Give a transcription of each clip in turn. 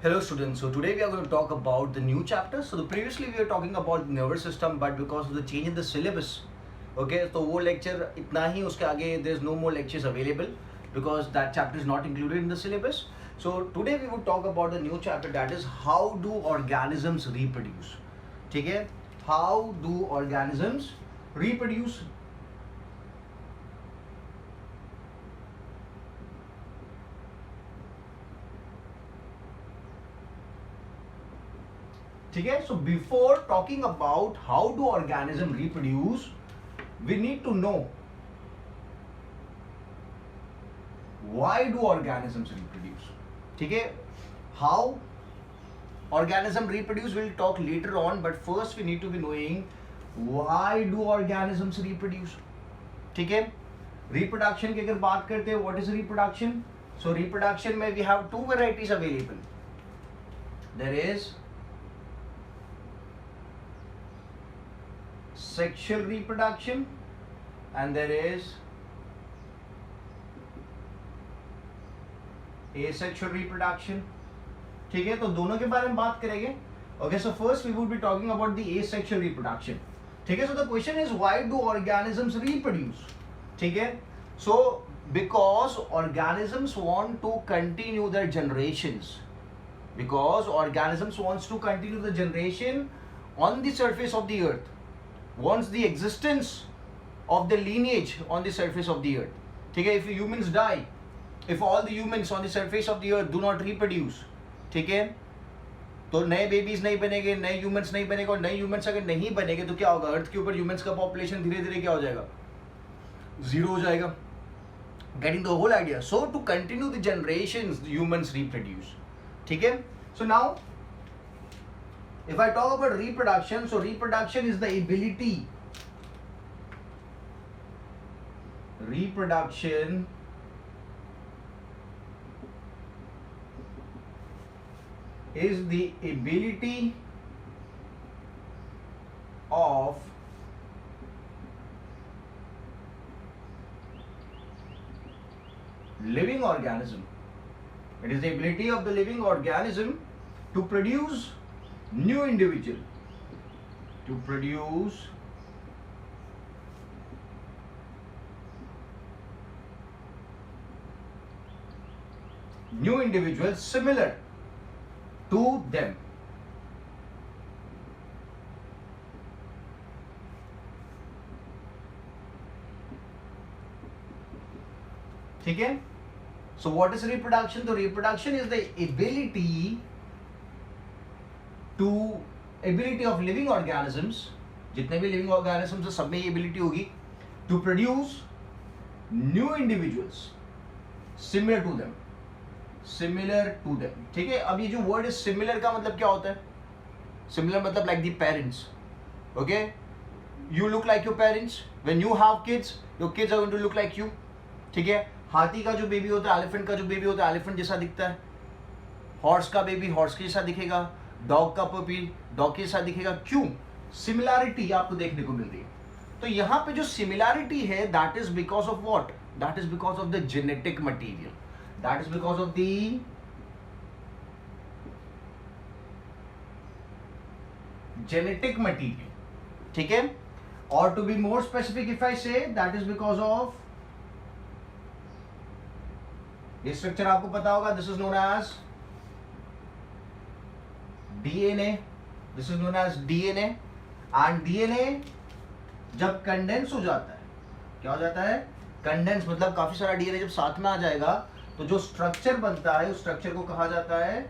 Hello students, so today we are going to talk about the new chapter. So previously we were talking about the nervous system, but because of the change in the syllabus, okay, तो वो lecture इतना ही, उसके आगे there is no more lectures available because that chapter is not included in the syllabus. So today we will talk about the new chapter, that is how do organisms reproduce. ठीक है, how do organisms reproduce. ठीक है, so before talking about how do organism reproduce, we need to know why do organisms reproduce. ठीक है, how organism reproduce we'll talk later on, but first we need to be knowing why do organisms reproduce. ठीक है, reproduction की अगर बात करते हैं, what is reproduction? So reproduction में we have two varieties available. There is sexual reproduction and there is asexual reproduction. ठीक है, तो दोनों के बारे में बात करेंगे. Okay, so first we will be talking about the asexual reproduction. ठीक है, so the question is why do organisms reproduce? ठीक है, so because organisms want to continue their generations, because organisms wants to continue the generation on the surface of the earth, wants the existence of the lineage on the surface of the earth. ठीक है, if humans die, if all the humans on the surface of the earth do not reproduce, ठीक है, तो नए babies नहीं बनेंगे, नए humans नहीं बनेंगे, और नए ह्यूमंस अगर नहीं बनेंगे तो क्या होगा, अर्थ के ऊपर ह्यूमंस का पॉपुलेशन धीरे धीरे क्या हो जाएगा, जीरो हो जाएगा. Getting the whole idea. So to continue the generations humans reproduce. ठीक है, so now if I talk about reproduction, so reproduction is the ability, reproduction is the ability of living organism. It is the ability of the living organism to produce new individual, to produce new individuals similar to them. ठीक है, so what is reproduction? So reproduction is the ability of living organisms, जितने भी living organisms है सब में ये ability होगी to produce new individuals similar to them, similar to them. ठीक है, अब ये जो word है similar का मतलब क्या होता है? Similar मतलब like the parents. Okay, you look like your parents. When you have kids, your kids are going to look like you. ठीक है, हाथी का जो बेबी होता है, एलिफेंट का जो बेबी होता है, एलिफेंट जैसा दिखता है. हॉर्स का बेबी हॉर्स के जैसा दिखेगा. डॉग का पपी डॉग के साथ दिखेगा. क्यों? सिमिलैरिटी आपको देखने को मिल रही है. तो यहां पे जो सिमिलैरिटी है, that is because of what? That is because of the genetic material. That is because of the genetic material. ठीक है, और to be more specific if I say, that is because of ये structure आपको पता होगा. This is known as DNA. This is known as DNA. And DNA जब कंडेंस हो जाता है, क्या हो जाता है? कंडेंस मतलब काफी सारा DNA जब साथ में आ जाएगा तो जो स्ट्रक्चर बनता है उस स्ट्रक्चर को कहा जाता है,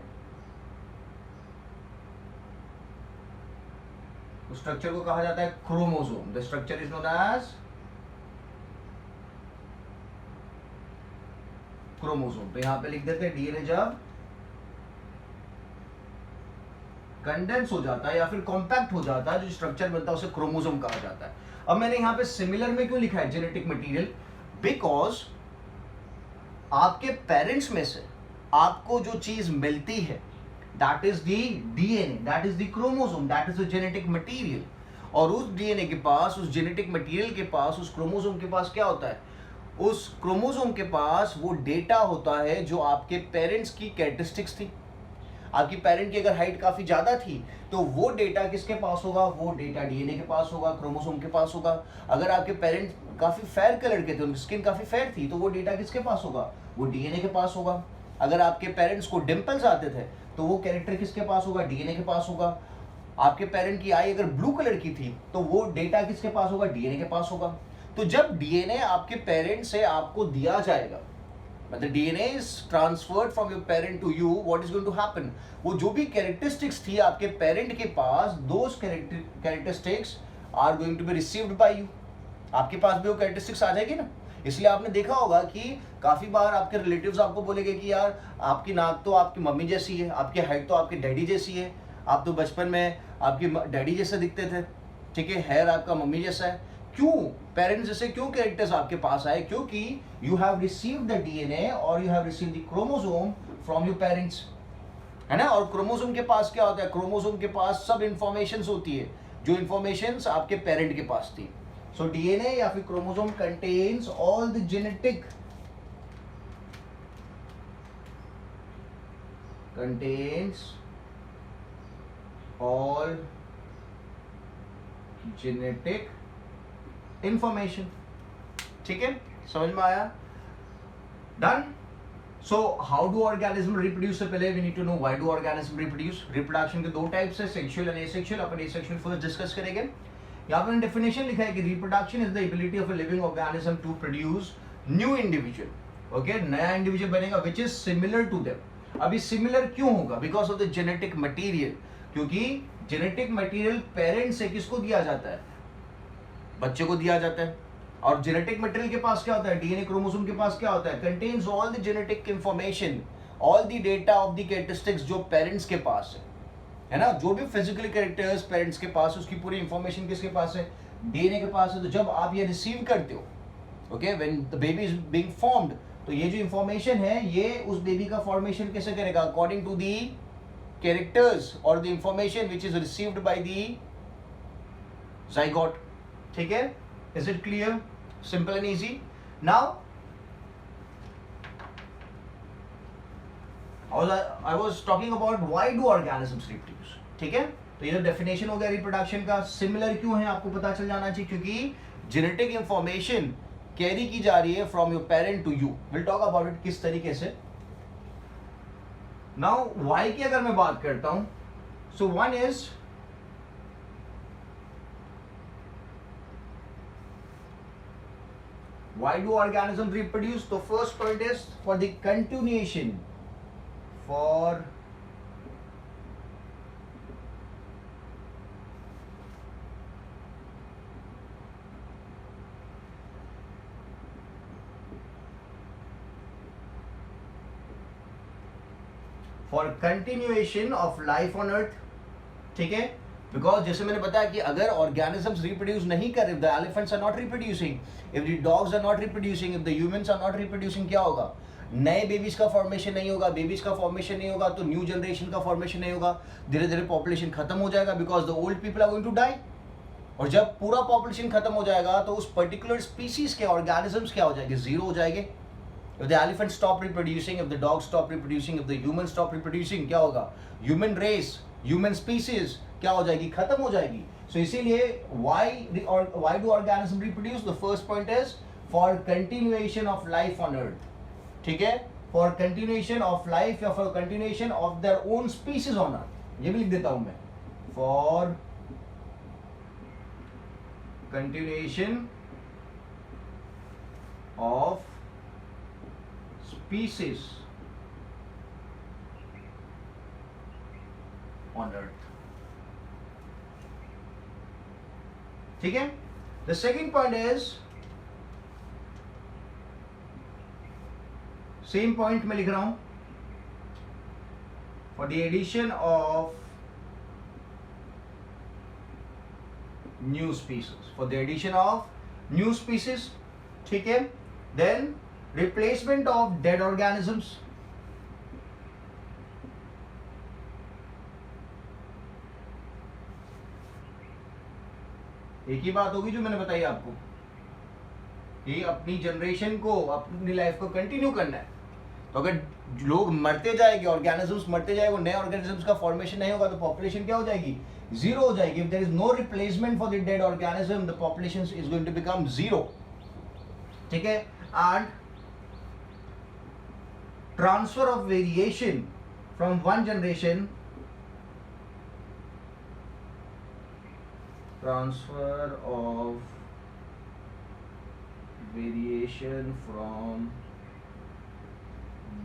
उस स्ट्रक्चर को कहा जाता है chromosome. The structure is known as chromosome. तो यहां पे लिख देते हैं DNA जब कंडेंस हो जाता है या फिर कॉम्पैक्ट हो जाता है, जो स्ट्रक्चर बनता है उसे क्रोमोसोम कहा जाता है. अब मैंने यहां पे सिमिलर में क्यों लिखा है जेनेटिक मटेरियल? बिकॉज आपके पेरेंट्स में से आपको जो चीज मिलती है, that is the DNA, that is the chromosome, that is the genetic material. और उस DNA के पास, उस जेनेटिक मटेरियल के पास, उस क्रोमोसोम के पास क्या होता है? उस क्रोमोसोम के पास वो डेटा होता है जो आपके पेरेंट्स की कैरेक्टरिस्टिक्स थी. आपकी पेरेंट की अगर हाइट काफी ज्यादा थी तो वो डेटा किसके पास होगा, वो डेटा डीएनए के पास होगा, क्रोमोसोम के पास होगा। अगर आपके पेरेंट काफी फेयर कलर के थे, उनकी स्किन काफी फेयर थी, तो वो डेटा किसके पास होगा, वो डीएनए के पास होगा। अगर आपके पेरेंट्स को डिंपल्स आते थे तो वो कैरेक्टर किसके पास होगा, डीएनए के पास होगा। आपके पेरेंट की आई अगर ब्लू कलर की थी तो वो डेटा किसके पास होगा, डीएनए के पास होगा। तो जब डीएनए आपके पेरेंट से आपको दिया जाएगा, मतलब DNA is transferred from your parent to you, what is going to happen, वो जो भी कैरेक्टरिस्टिक्स थी आपके पेरेंट के पास, those characteristics are going to be received by you, आपके पास भी वो कैरेक्टरिस्टिक्स आ जाएगी ना। इसलिए आपने देखा होगा कि काफी बार आपके रिलेटिव्स आपको बोलेंगे कि यार आपकी नाक तो आपकी मम्मी जैसी है, आपकी हाइट तो आपके डैडी जैसी है, आप तो बचपन में आपकी डैडी जैसे दिखते थे, ठीक है, हेयर आपका मम्मी जैसा है। क्यों पेरेंट्स जैसे क्यों कैरेक्टर्स आपके पास आए, क्योंकि you have received the DNA और you have received the chromosome from your parents, है ना। और क्रोमोसोम के पास क्या होता है, क्रोमोसोम के पास सब इंफॉर्मेशंस होती है जो इंफॉर्मेशंस आपके पेरेंट के पास थी। सो डीएनए या फिर chromosome contains all the genetic contains all genetic information, ठीक है, समझ में आया, डन। So how do organism reproduce से पहले we need to know why do organism reproduce. Reproduction के दो टाइप्स है, सेक्सुअल एंड एसेक्सुअल। अपन एसेक्सुअल फर्स्ट डिस्कस करेंगे। यहाँ पर डेफिनेशन लिखा है कि reproduction is the ability of a living organism to produce new individual, okay, नया इंडिविजुअल बनेगा which is similar to them. अभी सिमिलर क्यों होगा, because of the genetic material, क्योंकि जेनेटिक मटीरियल पेरेंट से किसको दिया जाता है, बच्चे को दिया जाता है। और जेनेटिक मटेरियल के पास क्या होता है, डीएनए क्रोमोसोम के पास क्या होता है, contains all the genetic information, all the data of the characteristics जो पेरेंट्स के पास है ना, जो भी फिजिकल कैरेक्टर्स पेरेंट्स के पास है उसकी पूरी इंफॉर्मेशन किसके पास है, डीएनए के पास है। तो जब आप ये रिसीव करते हो, okay, when the baby is being formed, तो ये जो इंफॉर्मेशन है ये उस बेबी का फॉर्मेशन कैसे करेगा, अकॉर्डिंग टू दी कैरेक्टर्स और the information which is received by the zygote, ठीक है। Is it clear, simple and easy. Now I was talking about why do organisms reproduce, ठीक है। तो ये डेफिनेशन हो गया रिप्रोडक्शन का। सिमिलर क्यों है आपको पता चल जाना चाहिए, क्योंकि जेनेटिक इंफॉर्मेशन कैरी की जा रही है from your parent to you. Will talk about it किस तरीके से। नाउ वाई की अगर मैं बात करता हूं, so one is why do organisms reproduce? The first point is for the continuation, for continuation of life on earth, ठीक है। बिकॉज जैसे मैंने बताया कि अगर ऑर्गेनिजम्स रिप्रोड्यूस नहीं कर रहे, the elephants are not reproducing, if the dogs are not reproducing, if the humans are not reproducing, क्या होगा, नए बेबीज का फॉर्मेशन नहीं होगा। बेबीज का फॉर्मेशन नहीं होगा तो न्यू जनरेशन का फॉर्मेशन नहीं होगा, धीरे धीरे पॉपुलेशन खत्म हो जाएगा, because the old people are going to die. और जब पूरा पॉपुलेशन खत्म हो जाएगा तो उस पर्टिकुलर स्पीसीज के ऑर्गेनिजम्स क्या हो जाएंगे, जीरो हो जाएंगे। If the elephant stop reproducing, if the dog stop reproducing, if the human stop reproducing, क्या होगा, ह्यूमन रेस, ह्यूमन स्पीसीज क्या हो जाएगी, खत्म हो जाएगी। सो इसीलिए why do organisms reproduce? The first point is for continuation of life on earth, ठीक है, for continuation of life या for continuation of their own species on earth, ये भी लिख देता हूं मैं, for continuation of species on earth, ठीक है। The second point is, same point में लिख रहा हूं, for the addition of new species, for the addition of new species, ठीक है। Then replacement of dead organisms, एक ही बात होगी जो मैंने बताई आपको कि अपनी जनरेशन को, अपनी लाइफ को कंटिन्यू करना है, तो अगर लोग मरते जाएंगे, ऑर्गेनिजम्स मरते जाएंगे, नए ऑर्गेनिजम्स का फॉर्मेशन नहीं होगा तो पॉपुलेशन क्या हो जाएगी, जीरो हो जाएगी. If there is no replacement for the dead organism the population is going to become zero. ठीक है. And transfer of variation from one generation, transfer of variation from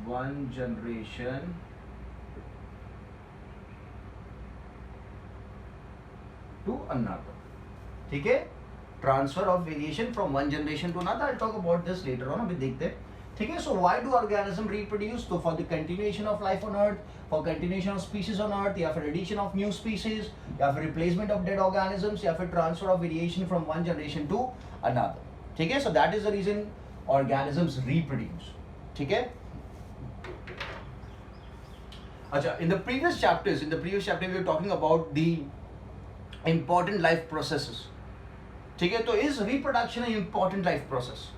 one generation to another. ठीक है. Transfer of variation from one generation to another. I talk about this later on. अभी देखते हैं. ठीक है. So why do organism reproduce? तो for the continuation of life on earth, for continuation of species on earth, या फिर addition of new species, या फिर रिप्लेसमेंट ऑफ डेड ऑर्गेनिजम्स, या फिर transfer of variation from one generation to another. ठीक है. So that is the reason organisms reproduce. ठीक है. अच्छा, in the previous chapter we were talking about the important life processes. ठीक है. तो is reproduction an important life process?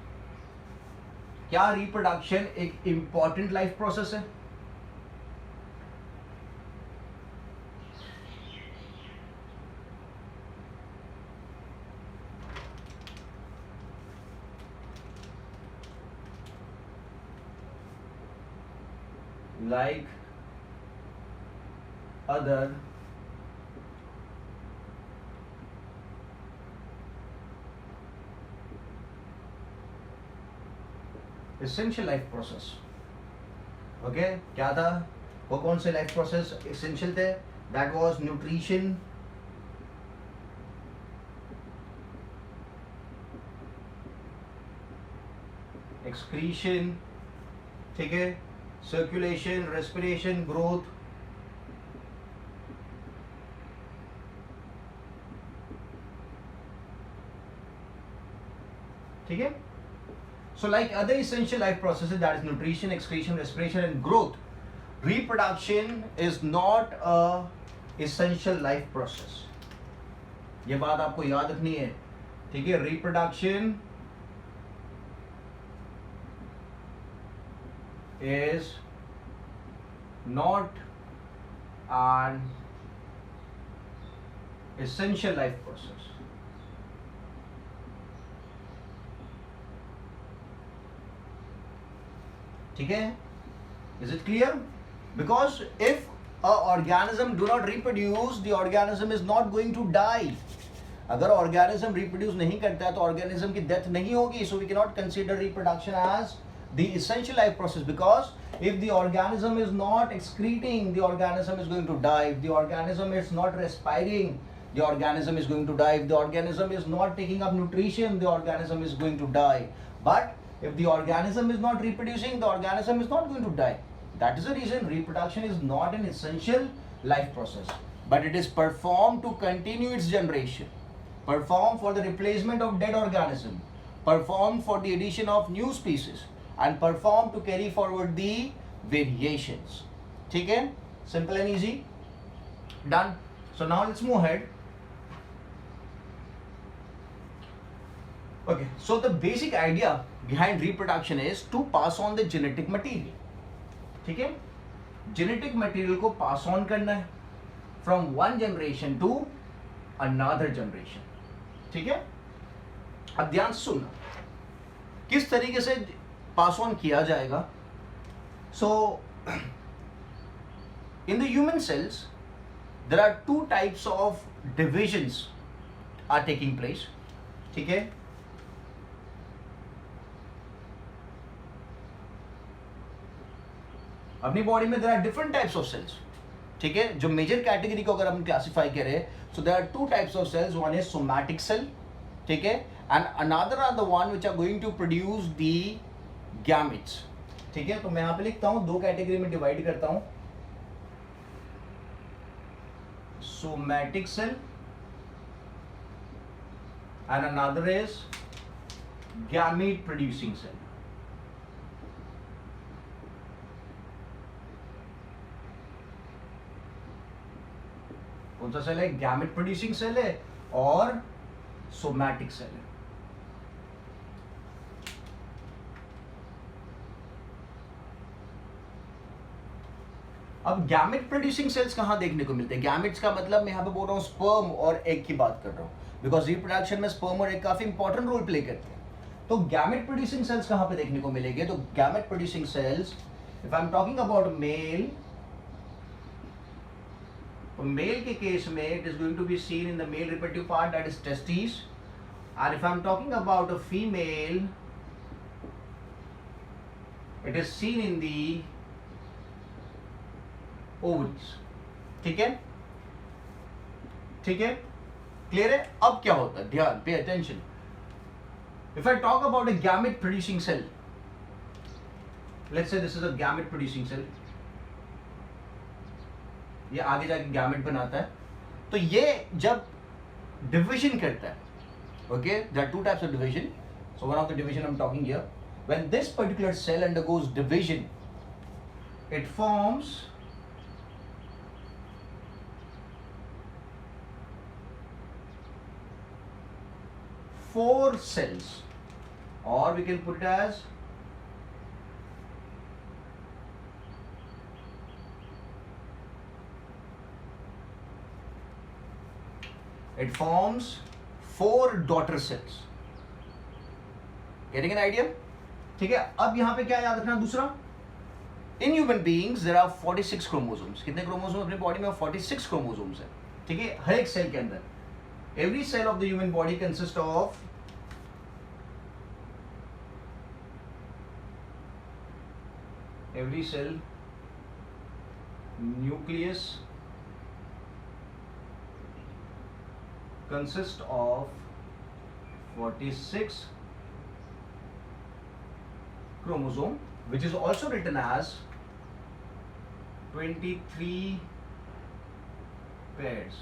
क्या reproduction एक इंपॉर्टेंट लाइफ प्रोसेस है? Like other essential life process. Okay. क्या था वो? कौन से लाइफ प्रोसेस एसेंशियल थे? दैट वाज न्यूट्रिशन, एक्सक्रीशन, ठीक है, सर्कुलेशन, रेस्पिरेशन, ग्रोथ. ठीक है. So like other essential life processes, that is nutrition, excretion, respiration and growth, reproduction is not a essential life process. ये बात आपको याद रखनी है. ठीक है. reproduction is not an essential life process. ठीक है. Is it clear? Because if a organism do not reproduce, the organism is not going to die. अगर organism reproduce नहीं करता है तो organism की death नहीं होगी. So we cannot consider reproduction as the essential life process, because if the organism is not excreting, the organism is going to die. If the organism is not respiring, the organism is going to die. If the organism is not taking up nutrition, the organism is going to die. But if the organism is not reproducing, the organism is not going to die. That is the reason reproduction is not an essential life process, but it is performed to continue its generation, performed for the replacement of dead organism, performed for the addition of new species, and performed to carry forward the variations. ठीक है? Simple and easy. Done. So now let's move ahead. Okay, so the basic idea behind reproduction is to pass on the genetic material. ठीक है. Genetic material को pass on करना है from one generation to another generation. ठीक है. अब ध्यान से सुनना किस तरीके से pass on किया जाएगा. So in the human cells there are two types of divisions are taking place. ठीक है. अपनी बॉडी में there are different types of cells. ठीक है. जो मेजर कैटेगरी को अगर हम क्लासिफाई करें, so there are two types of cells. One is somatic cell, ठीक है, and another are the one which are going to produce the gametes. ठीक है. तो मैं यहां पे लिखता हूं, दो कैटेगरी में डिवाइड करता हूं. Somatic cell and another is gamete producing cell. कौन सा सेल है? गैमेट प्रोड्यूसिंग सेल है और सोमैटिक सेल है. अब गैमेट प्रोड्यूसिंग सेल्स कहाँ देखने को मिलते हैं? गैमेट्स का मतलब मैं यहाँ पे बोल रहा हूँ स्पर्म और एग की बात कर रहा हूँ, बिकॉज रिप्रोडक्शन में स्पर्म और एग काफी इंपॉर्टेंट रोल प्ले करते हैं। तो गैमेट प्रोड्यूसिंग सेल्स कहाँ पे देखने को मिलेंगे? तो gamete producing cells, if I am talking about male, तो मेल के केस में it is going to be seen in the male reproductive part, that is testis, and if I'm talking about a female, it is seen in the ovaries. ठीक है, ठीक है, clear है? अब क्या होता है, ध्यान, pay attention. If I talk about a gamete producing cell, let's say this is a gamete producing cell, ये आगे जाके गैमेट बनाता है, तो ये जब डिविजन करता है, okay, there are two types of division. So one of the division I'm talking here, when this particular cell undergoes division, it forms four cells, or we can put it as it forms 4 daughter cells. Getting an idea? ठीक है, अब यहां पे क्या याद रखना दूसरा, in human beings there are 46 chromosomes. कितने क्रोमोसोम अपनी बॉडी में? 46 क्रोमोसोम्स है. ठीक है, हर एक सेल के अंदर. Every cell of the human body consist of every cell nucleus consists of 46 chromosome, which is also written as 23 pairs,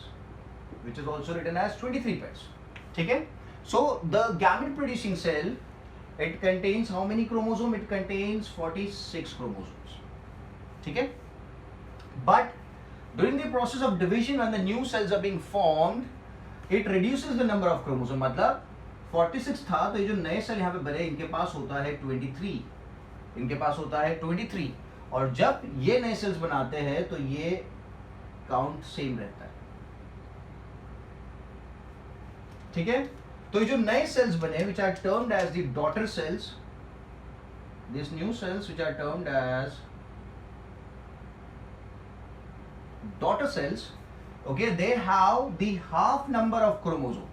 which is also written as 23 pairs. ठीक है, so the gamete producing cell, it contains how many chromosome? It contains 46 chromosomes. ठीक है, but during the process of division, when the new cells are being formed, it reduces the number of chromosome. मतलब 46 था, तो ये जो नए cell यहाँ पे बने, इनके पास होता है 23, इनके पास होता है 23, और जब ये नए सेल्स बनाते हैं तो ये काउंट सेम रहता है. ठीक है, तो ये जो नए सेल्स बने, which are termed as the daughter cells, these new cells which are termed as daughter cells, okay, they have the half number of chromosome,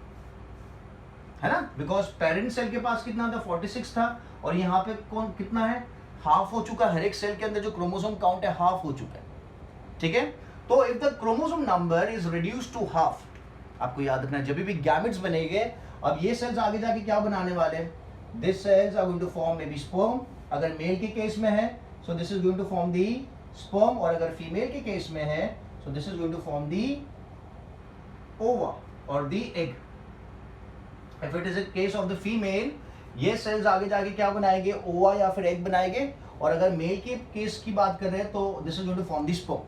है ना, because parent cell के पास कितना था? 46 था, और यहाँ पे कौन कितना है? हाफ हो चुका. हर एक सेल के अंदर जो क्रोमोसोम काउंट है हाफ हो चुका है. ठीक है, तो if the chromosome number is reduced to half, आपको याद रखना जब भी गैमेट्स बनेंगे, अब ये सेल्स आगे जाके क्या बनाने वाले हैं? This cells are going to form maybe sperm, अगर मेल के केस में है, so this is going to form the sperm, और अगर फीमेल के केस में है, so this is going to form the ova और the egg. If it is a case of the female, ये सेल्स आगे जाके क्या बनाएंगे? ओवा या फिर एग बनाएंगे, और अगर मेल के केस की बात कर रहे हैं तो this is going to form the sperm.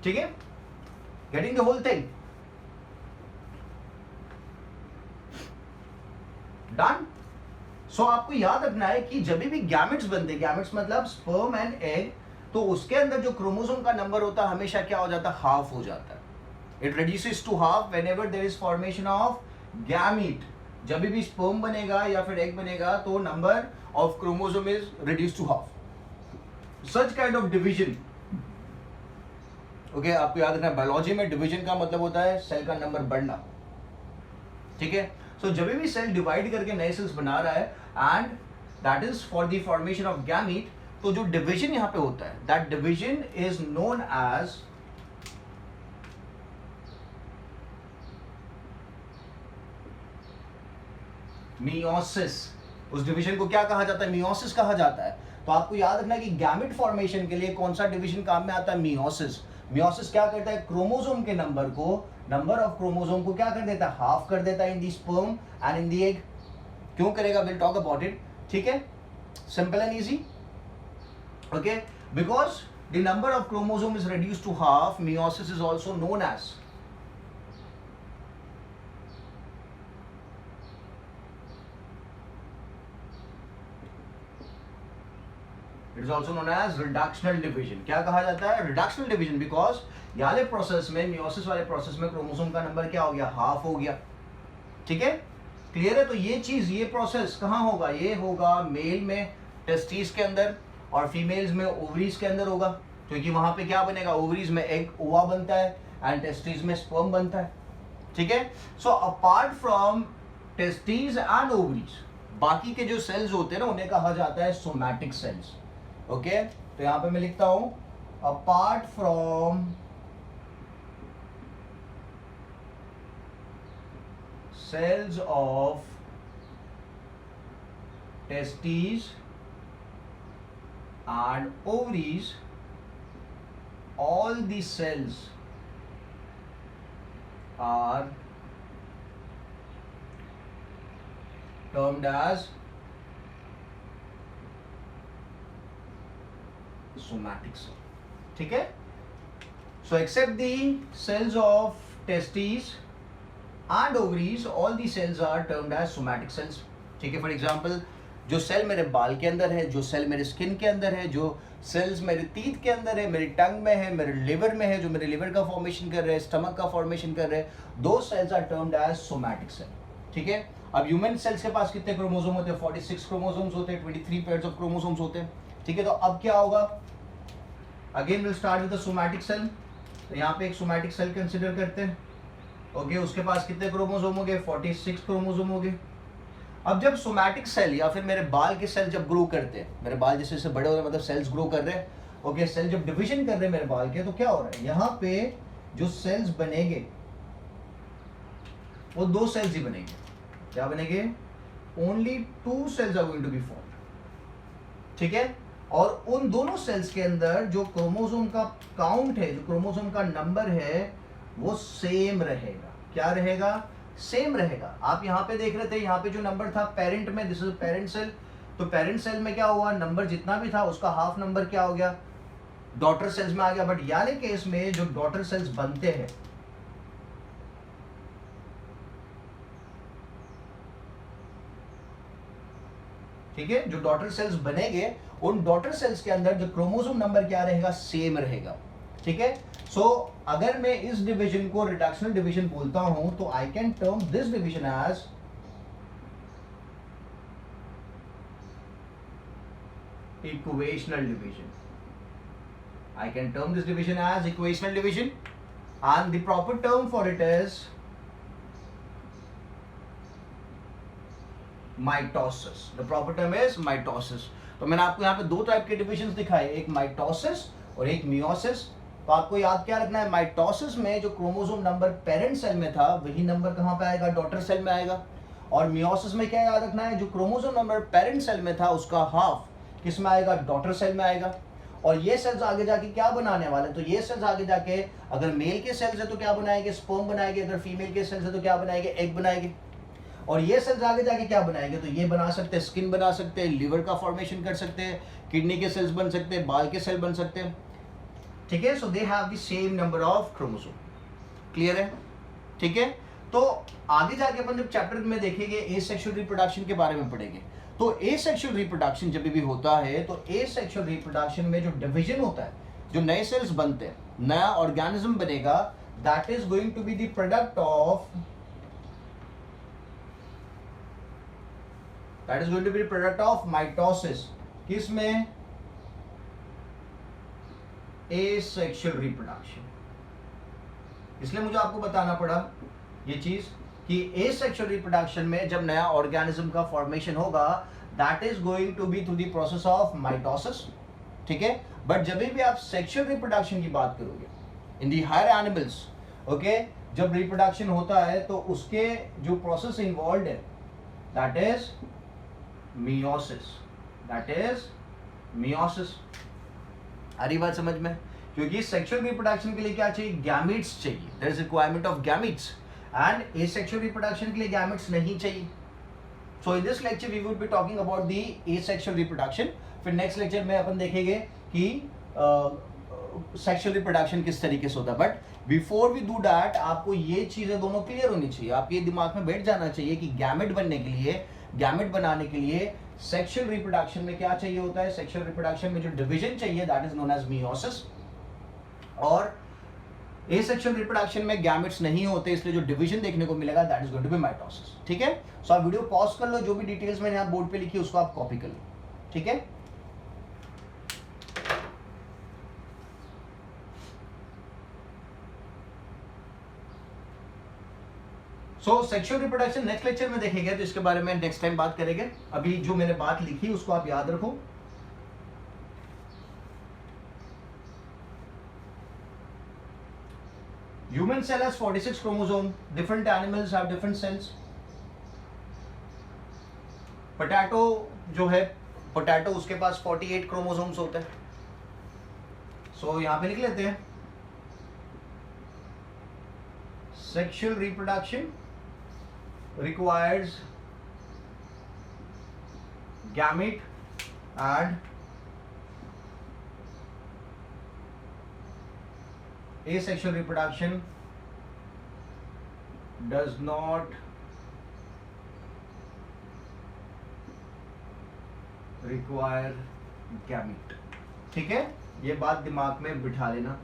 ठीक है, getting the whole thing done. So आपको याद रखना है कि जब भी गैमेट्स बनते हैं, गैमेट्स मतलब स्पर्म एंड एग, तो उसके अंदर जो क्रोमोसोम का नंबर होता है हमेशा क्या हो जाता है? हाफ हो जाता है. It reduces to half whenever there is formation of gamete. जब भी स्पर्म बनेगा या फिर एग बनेगा तो number of chromosome is reduce to half. Such kind of division, okay, आपको याद रखना बायोलॉजी में डिवीजन का मतलब होता है सेल का नंबर बढ़ना. ठीक है, सो जब भी सेल डिवाइड करके नए सेल्स बना रहा है, and that is for the formation of gamete, तो जो डिवीजन यहां पे होता है, that division is known as meiosis. उस डिवीजन को क्या कहा जाता है? मियोसिस कहा जाता है. तो आपको याद रखना है कि गैमेट फॉर्मेशन के लिए कौन सा डिवीजन काम में आता है? मियोसिस. मियोसिस क्या करता है? क्रोमोसोम के नंबर को, नंबर ऑफ क्रोमोसोम को क्या कर देता है? हाफ कर देता है in the sperm and in the egg. क्यों करेगा? Will talk about it. ठीक है, simple and easy. Okay, because the number of chromosome is reduced to half, meiosis is also known as. It is also known as reductional division. क्या कहा जाता है? Reductional division, because ये वाले process में, meiosis वाले प्रोसेस में chromosome का नंबर क्या हो गया? हाफ हो गया। ठीक है, क्लियर है? तो ये चीज, ये प्रोसेस कहाँ होगा? ये होगा मेल में टेस्टिस के अंदर, और फीमेल्स में ओवरीज के अंदर होगा, क्योंकि वहां पे क्या बनेगा? ओवरीज में एग ओवा बनता है एंड टेस्टिस में स्पर्म बनता है। ठीक है, so apart from testis and ovaries, बाकी के जो सेल्स होते हैं ना, उन्हें कहा जाता है सोमैटिक सेल्स। ओके, तो यहां पे मैं लिखता हूं apart from cells of testes and ovaries, all the cells are termed as somatic cell. ठीक है, so except the cells of testes and ovaries, all the cells are termed as somatic cells. ठीक है, for example जो cell मेरे बाल के अंदर है, जो सेल मेरे स्किन के अंदर है, जो सेल्स मेरे टीथ के अंदर है, मेरी टंग में है, मेरे लिवर में है, जो मेरे लिवर का फॉर्मेशन कर रहे हैं, स्टमक का फॉर्मेशन कर रहे हैं, दो cells are termed as somatic cell. ठीक है, अब ह्यूमन सेल्स के पास कितने क्रोमोसोम होते हैं? 46 क्रोमोसोम्स होते हैं, 23 पेयर्स ऑफ क्रोमोसोम्स होते हैं। ठीक है, तो अब क्या होगा? Again will start with the somatic cell. तो यहाँ पे एक सोमैटिक सेल कंसिडर करते हैं। ओके, उसके पास कितने क्रोमोसोम हो गए? 46 क्रोमोसोम हो गए। अब जब सोमैटिक सेल या फिर मेरे बाल के सेल जब ग्रो करते हैं, मेरे बाल जैसे जैसे बड़े हो रहे हैं, मतलब सेल्स ग्रो कर रहे हैं, ओके, सेल जब डिवीजन कर रहे हैं मेरे बाल के, तो क्या हो रहा है? यहाँ पे जो सेल्स बनेंगे वो दो सेल्स ही बनेंगे। क्या बनेंगे? Only 2 cells are going to be formed. ठीक है, और उन दोनों सेल्स के अंदर जो क्रोमोसोम का काउंट है, जो क्रोमोसोम का नंबर है, वो सेम रहेगा। क्या रहेगा? सेम रहेगा। आप यहाँ पे देख रहे थे, यहाँ पे जो नंबर था पेरेंट में, दिस इज पेरेंट सेल, तो पेरेंट सेल में क्या हुआ? नंबर जितना भी था उसका हाफ नंबर क्या हो गया? डॉटर सेल्स में आ गया। बट याले केस में जो डॉटर सेल्स बनते हैं, ठीक है, जो डॉटर सेल्स बनेंगे, उन डॉटर सेल्स के अंदर जो क्रोमोसोम नंबर क्या रहेगा? सेम रहेगा। ठीक है, सो अगर मैं इस डिवीजन को रिडक्शनल डिवीजन बोलता हूं, तो I can term this division as equational division. I can term this division as equational division, and the proper term for it is mitosis. The proper term is mitosis. तो मैंने आपको यहाँ पे दो type के डिविजन्स दिखाए, एक mitosis और एक मियोसिस। तो आपको याद क्या रखना है? माइटोसिस में जो क्रोमोसोम नंबर पेरेंट सेल में था, वही नंबर कहाँ पे आएगा? डॉटर सेल में आएगा। और मियोसिस में क्या याद रखना है? जो क्रोमोसोम नंबर पेरेंट सेल में था, उसका हाफ किस में आएगा? डॉटर सेल में आएगा। और ये सेल्स आगे जाके क्या बनाने वाले? तो ये सेल्स आगे जाके, अगर मेल के सेल्स है तो क्या बनाएंगे? स्पर्म बनाएंगे। अगर फीमेल के सेल्स है तो क्या बनाएंगे? एग बनाएंगे। और ये सेल्स आगे जाके क्या बनाएंगे? तो ये बना सकते हैं, स्किन बना सकते हैं, लिवर का फॉर्मेशन कर सकते हैं, किडनी के सेल्स बन सकते हैं, बाल के सेल बन सकते हैं। ठीक है, so they have the same number of chromosome. Clear है? ठीक है, तो आगे जाके अपन जब चैप्टर में देखेंगे एसेक्सुअल रिप्रोडक्शन के बारे में पढ़ेंगे, तो एसेक्सुअल रिप्रोडक्शन जब भी होता है, तो एसेक्सुअल रिप्रोडक्शन में जो डिवीजन होता है, जो नए सेल्स बनते हैं, नया ऑर्गेनिज्म बनेगा, that is going to be the product of, that is going to be the product of mitosis. किस में? Asexual reproduction. इसलिए मुझे आपको बताना पड़ा ये चीज कि एसेक्सुअल रिप्रोडक्शन में जब नया ऑर्गेनिज्म का फॉर्मेशन होगा, that is going to be through the process of mitosis. ठीक है, बट जब भी आप सेक्सुअल रिप्रोडक्शन की बात करोगे in the higher animals, okay, जब रिप्रोडक्शन होता है तो उसके जो प्रोसेस इन्वॉल्व है, that is meiosis. That is meiosis. आ रही बात समझ में? क्योंकि सेक्सुअल रिप्रोडक्शन के लिए क्या चाहिए? गैमेट्स चाहिए। There is requirement of gametes, and asexual reproduction के लिए गैमेट्स नहीं चाहिए। So in this lecture we would be talking about the asexual reproduction. फिर नेक्स्ट लेक्चर में अपन देखेंगे कि सेक्सुअल रिप्रोडक्शन किस तरीके से होता है, but before we do that आपको ये चीजें दोनों क्लियर होनी चाहिए, आपके ये दिमाग में बैठ जाना चाहिए कि गैमेट बनने के लिए, गैमेट बनाने के लिए सेक्सुअल रिप्रोडक्शन में क्या चाहिए होता है। सेक्सुअल रिप्रोडक्शन में जो डिवीजन चाहिए that is known as meiosis, और एसेक्सुअल रिप्रोडक्शन में गैमेट्स नहीं होते, इसलिए जो डिवीजन देखने को मिलेगा that is going to be mitosis. ठीक है, सो आप वीडियो पॉज कर लो, जो भी डिटेल्स मैंने यहाँ बोर्ड पे लिखी उसको आप कॉपी कर लो। ठीक है, सो सेक्सुअल रिप्रोडक्शन नेक्स्ट लेक्चर में देखेंगे, तो इसके बारे में नेक्स्ट टाइम बात करेंगे। अभी जो मैंने बात लिखी उसको आप याद रखो। Human cell has 46 chromosome. Different animals have different cells. Potato जो है, पोटैटो उसके पास 48 क्रोमोसोम्स होते हैं। सो यहां पे लिख लेते हैं sexual reproduction requires gamete and asexual reproduction does not require gamete। ठीक है, ये बात दिमाग में बिठा लेना।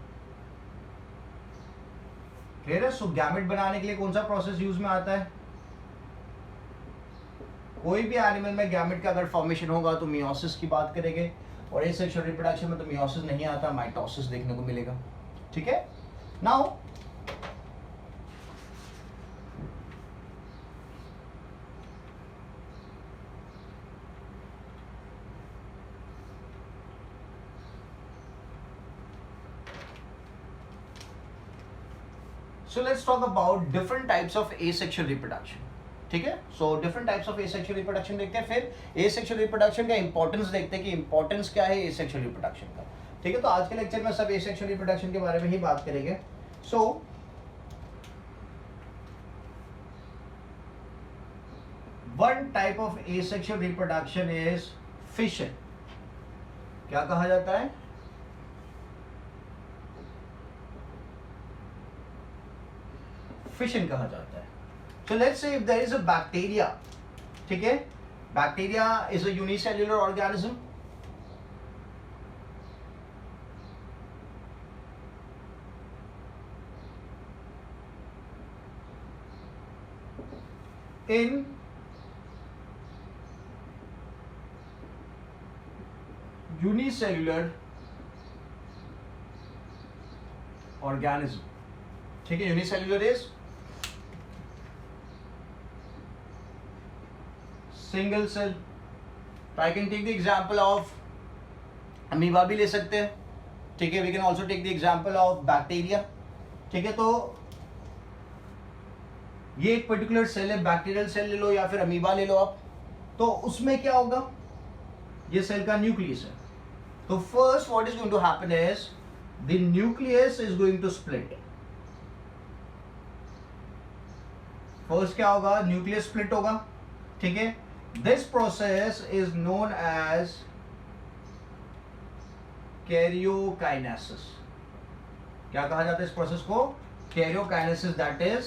क्लियर है? सो गैमेट बनाने के लिए कौन सा प्रोसेस यूज में आता है? कोई भी एनिमल में गैमेट का अगर फॉर्मेशन होगा तो मियोसिस की बात करेंगे, और एसेक्सुअल रिप्रोडक्शन में तो मियोसिस नहीं आता, माइटोसिस देखने को मिलेगा। ठीक है, now so let's talk about different types of asexual reproduction। ठीक है, so different types of asexual reproduction देखते हैं, फिर एसेक्सुअल रिप्रोडक्शन का इंपॉर्टेंस देखते हैं कि इंपॉर्टेंस क्या है एसेक्सुअल रिप्रोडक्शन का। ठीक है, तो आज के लेक्चर में सब एसेक्सुअल रिप्रोडक्शन के बारे में ही बात करेंगे। So one type of asexual reproduction is fission. क्या कहा जाता है? फिशन कहा जाता है। So let's say if there is a bacteria, ठीक है, bacteria is a unicellular organism। in unicellular organism। ठीक है, unicellular is single cell। तो I can take the example of amoeba भी ले सकते हैं। ठीक है, we can also take the example of bacteria। ठीक है, तो ये एक पर्टिकुलर सेल है, बैक्टीरियल सेल ले लो या फिर अमीबा ले लो आप, तो उसमें क्या होगा, ये सेल का न्यूक्लियस है। तो first what is going to happen is the nucleus is going to split. First क्या होगा, न्यूक्लियस स्प्लिट होगा। ठीक है, this process is known as karyokinesis. क्या कहा जाता है इस प्रोसेस को? Karyokinesis, that is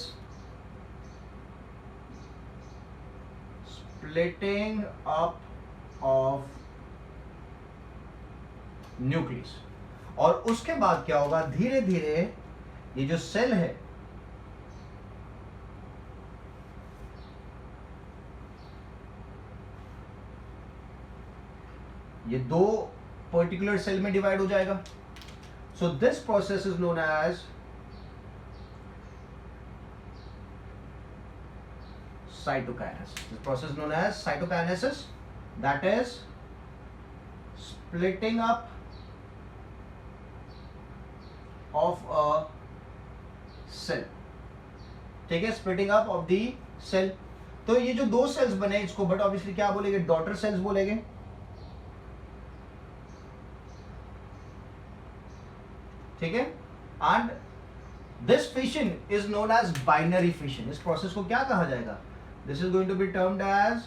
splitting up of nucleus. और उसके बाद क्या होगा, धीरे धीरे ये जो सेल है ये दो पर्टिकुलर सेल में डिवाइड हो जाएगा। So this process is known as cytokinesis। This process is known as cytokinesis, that is splitting up of a cell। ठीक है, splitting up of the cell। तो ये जो दो सेल्स बने इसको बट ऑब्वियसली क्या बोलेंगे, डॉटर सेल्स बोलेंगे। ठीक है, and this fission is known as binary fission. इस प्रोसेस को क्या कहा जाएगा? This is going to be termed as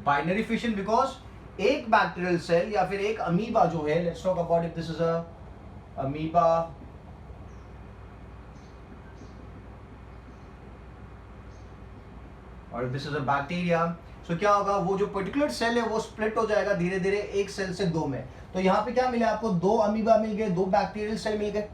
binary fission because एक बैक्टीरियल सेल या फिर एक अमीबा जो है, let's talk about if this is a amoeba, और दिस इज अ बैक्टीरिया, सो क्या होगा, वो जो पर्टिकुलर सेल है वो स्प्लिट हो जाएगा धीरे धीरे एक सेल से दो में। तो यहां पे क्या मिला आपको, दो अमीबा मिल गए, दो बैक्टीरियल सेल मिल गए।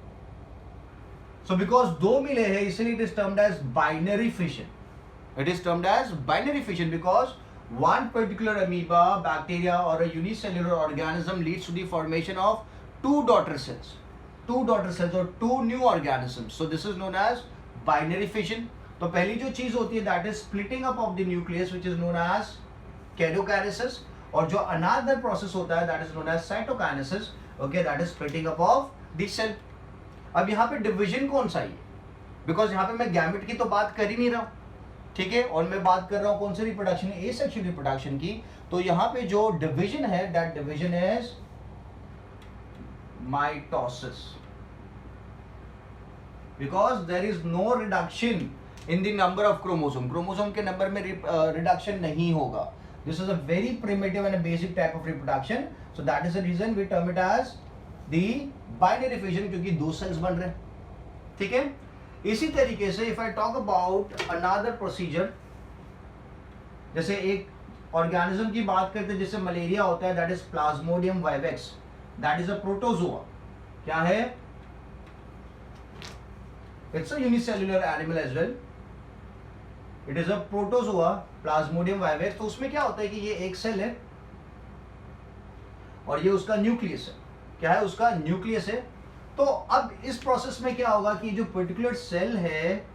सो बिकॉज दो मिले हैं इसलिए it is termed as binary fission. It is termed as binary fission because one particular amoeba, bacteria or a unicellular organism leads to the formation of two daughter cells or two new organisms. So this is known as binary fission. तो पहली जो चीज होती है that is splitting up of the nucleus which is known as karyokinesis, और जो another process होता है that is known as cytokinesis, okay, that is splitting up of the cell. अब यहाँ पे division कौन सा है, बिकॉज यहाँ पे मैं गैमेट की तो बात कर ही नहीं रहा हूँ, ठीक है, और मैं बात कर रहा हूं कौन सी रिप्रोडक्शन, एसेक्सुअल रिप्रोडक्शन की। तो यहां पे जो डिवीजन है that division is mitosis, because there is no reduction in the number of chromosome, chromosome के नंबर में रिडक्शन नहीं होगा। This is a very primitive and basic type of reproduction, so that is the reason we term it as the binary fission, क्योंकि दो sales बन रहे हैं, ठीक है। इसी तरीके से if I talk about another procedure, जैसे एक ऑर्गेनिज्म की बात करते हैं जिससे मलेरिया होता है, that is Plasmodium vivax, that is a protozoa. क्या है, it's a unicellular animal as well, it is a protozoa Plasmodium vivax. तो उसमें क्या होता है कि ये एक सेल है और ये उसका न्यूक्लियस है। क्या है, उसका न्यूक्लियस है। तो अब इस प्रोसेस में क्या होगा कि जो पर्टिकुलर सेल है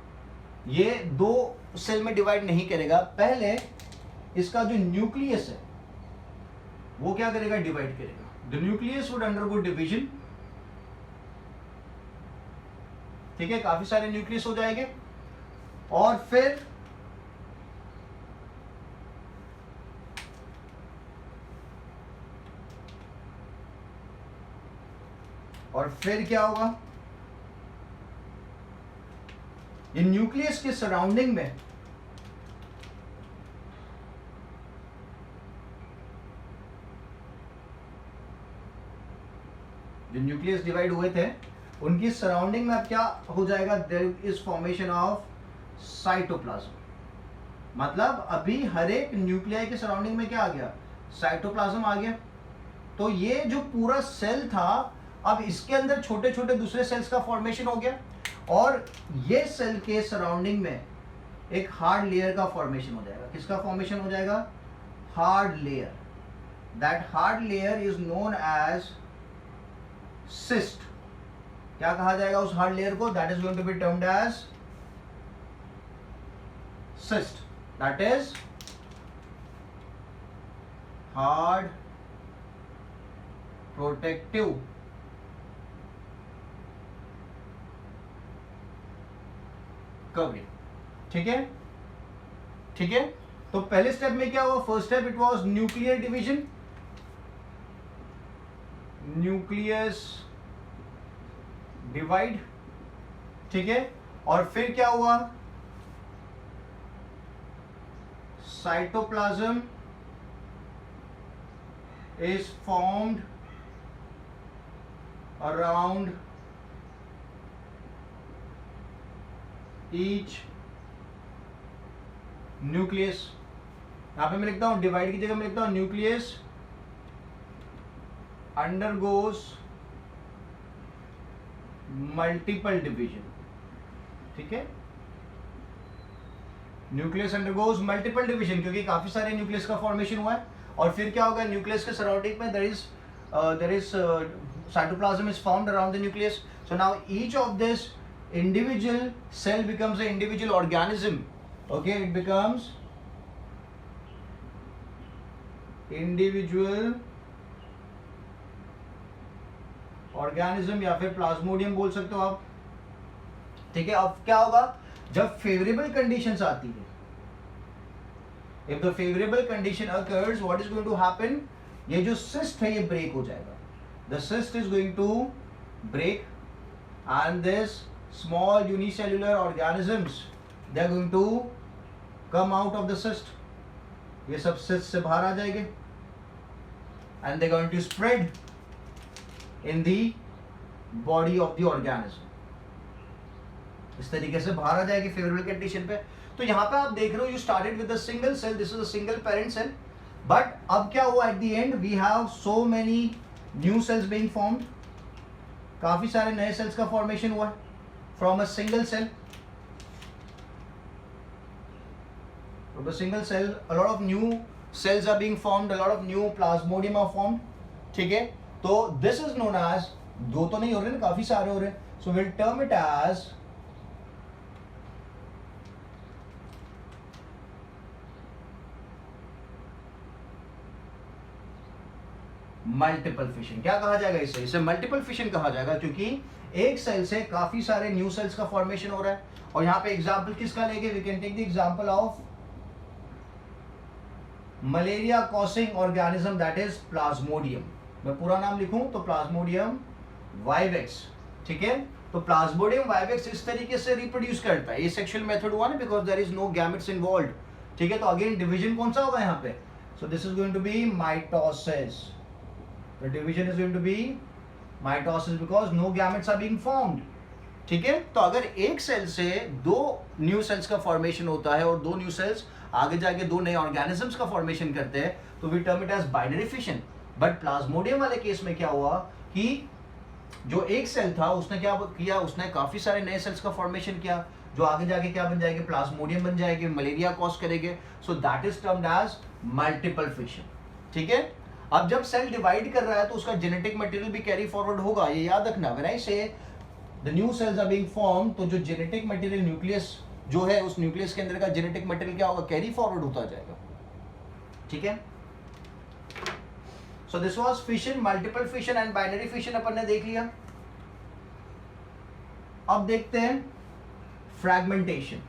ये दो सेल में डिवाइड नहीं करेगा, पहले इसका जो न्यूक्लियस है वो क्या करेगा, डिवाइड करेगा। The nucleus would undergo division, ठीक है, काफी सारे न्यूक्लियस हो जाएंगे, और फिर क्या होगा, ये न्यूक्लियस के सराउंडिंग में जो न्यूक्लियस डिवाइड हुए थे उनकी सराउंडिंग में अब क्या हो जाएगा, there is formation of cytoplasm. मतलब अभी हर एक न्यूक्लियाई के सराउंडिंग में क्या आ गया, साइटोप्लाज्म आ गया। तो ये जो पूरा सेल था अब इसके अंदर छोटे छोटे दूसरे सेल्स का फॉर्मेशन हो गया, और ये सेल के सराउंडिंग में एक हार्ड लेयर का फॉर्मेशन हो जाएगा। किसका फॉर्मेशन हो जाएगा, hard layer. That hard layer is known as cyst. क्या कहा जाएगा उस हार्ड लेयर को, that is going to be termed as cyst. That is hard protective covering, ठीक है, ठीक है। तो पहले स्टेप में क्या हुआ, first step it was nuclear division, nucleus divide, ठीक है, और फिर क्या हुआ, cytoplasm is formed around each nucleus. यहां पे मैं लिखता हूं, डिवाइड की जगह मैं लिखता हूं न्यूक्लियस अंडरगोज मल्टीपल डिवीजन, ठीक है, न्यूक्लियस अंडरगोज मल्टीपल डिवीजन, क्योंकि काफी सारे न्यूक्लियस का फॉर्मेशन हुआ है। और फिर क्या होगा, न्यूक्लियस के सराउंडिंग में there is cytoplasm is formed around the nucleus. So now each of this individual cell becomes an individual organism, okay, it becomes individual organism या फिर प्लाज्मोडियम बोल सकते हो आप, ठीक है। अब क्या होगा, जब फेवरेबल कंडीशंस आती है, if the favorable condition occurs, what is going to happen, ये जो cyst है ये break हो जाएगा, the cyst is going to break and this small unicellular organisms they are going to come out of the cyst, ये सब cyst से बाहर आ जाएंगे, and they're going to spread in the body of the organism. इस तरीके से बाहर आ जाएगी फेवरेबल कंडीशन पे. तो यहाँ पे आप देख रहे हो, you started with a single cell, this is a single parent cell, but अब क्या हुआ at the end, we have so many new cells being formed. काफी सारे नए सेल्स का फॉर्मेशन हुआ from a single cell. From a single cell, a lot of new cells are being formed, a lot of new plasmodium are formed. ठीक है, तो this is known as, दो तो नहीं हो रहे ना, काफी सारे हो रहे हैं, so we'll term it as multiple fission. क्या कहा जाएगा इसे? इसे मल्टीपल फिशन कहा जाएगा, क्योंकि एक सेल से काफी सारे न्यू सेल्स का फॉर्मेशन हो रहा है. और यहाँ पे एग्जाम्पल किसका लेंगे? We can take the example of malaria causing organism, that is Plasmodium. मैं पूरा नाम लिखूं तो प्लाज्मोडियम वाइवेक्स. ठीक है, तो प्लाज्मोडियम वाइवेक्स इस तरीके से रिप्रोड्यूस करता है. ये सेक्सुअल मेथड हुआ ना, because there is no gametes involved. ठीक है, तो अगेन डिवीजन कौन सा होगा यहाँ पे? So this is going to be mitosis. The division is going to be mitosis because no gametes are being formed. ठीक है, तो अगर एक सेल से दो न्यू सेल्स का फॉर्मेशन होता है और दो न्यू सेल्स आगे जाके दो नए ऑर्गेनिजम्स का फॉर्मेशन करते हैं, तो we term it as binary fission. But Plasmodium वाले केस में क्या हुआ कि जो एक सेल था उसने क्या किया? उसने काफी सारे नए सेल्स का फॉर्मेशन किया, जो आगे जाके क्या बन जाएंगे? प्लाज्मोडियम बन जाएंगे, मलेरिया कॉज करेंगे. So that is termed as multiple fission. ठीक है, अब जब सेल डिवाइड कर रहा है तो उसका जेनेटिक मटेरियल भी कैरी फॉरवर्ड होगा. ये याद रखना, when I say the new cells are being formed, तो जो जेनेटिक मटेरियल न्यूक्लियस जो है, उस न्यूक्लियस के अंदर का जेनेटिक मटेरियल क्या होगा? कैरी फॉरवर्ड होता जाएगा. ठीक है, so this was fission, multiple fission and binary fission अपन ने देख लिया. अब देखते हैं fragmentation.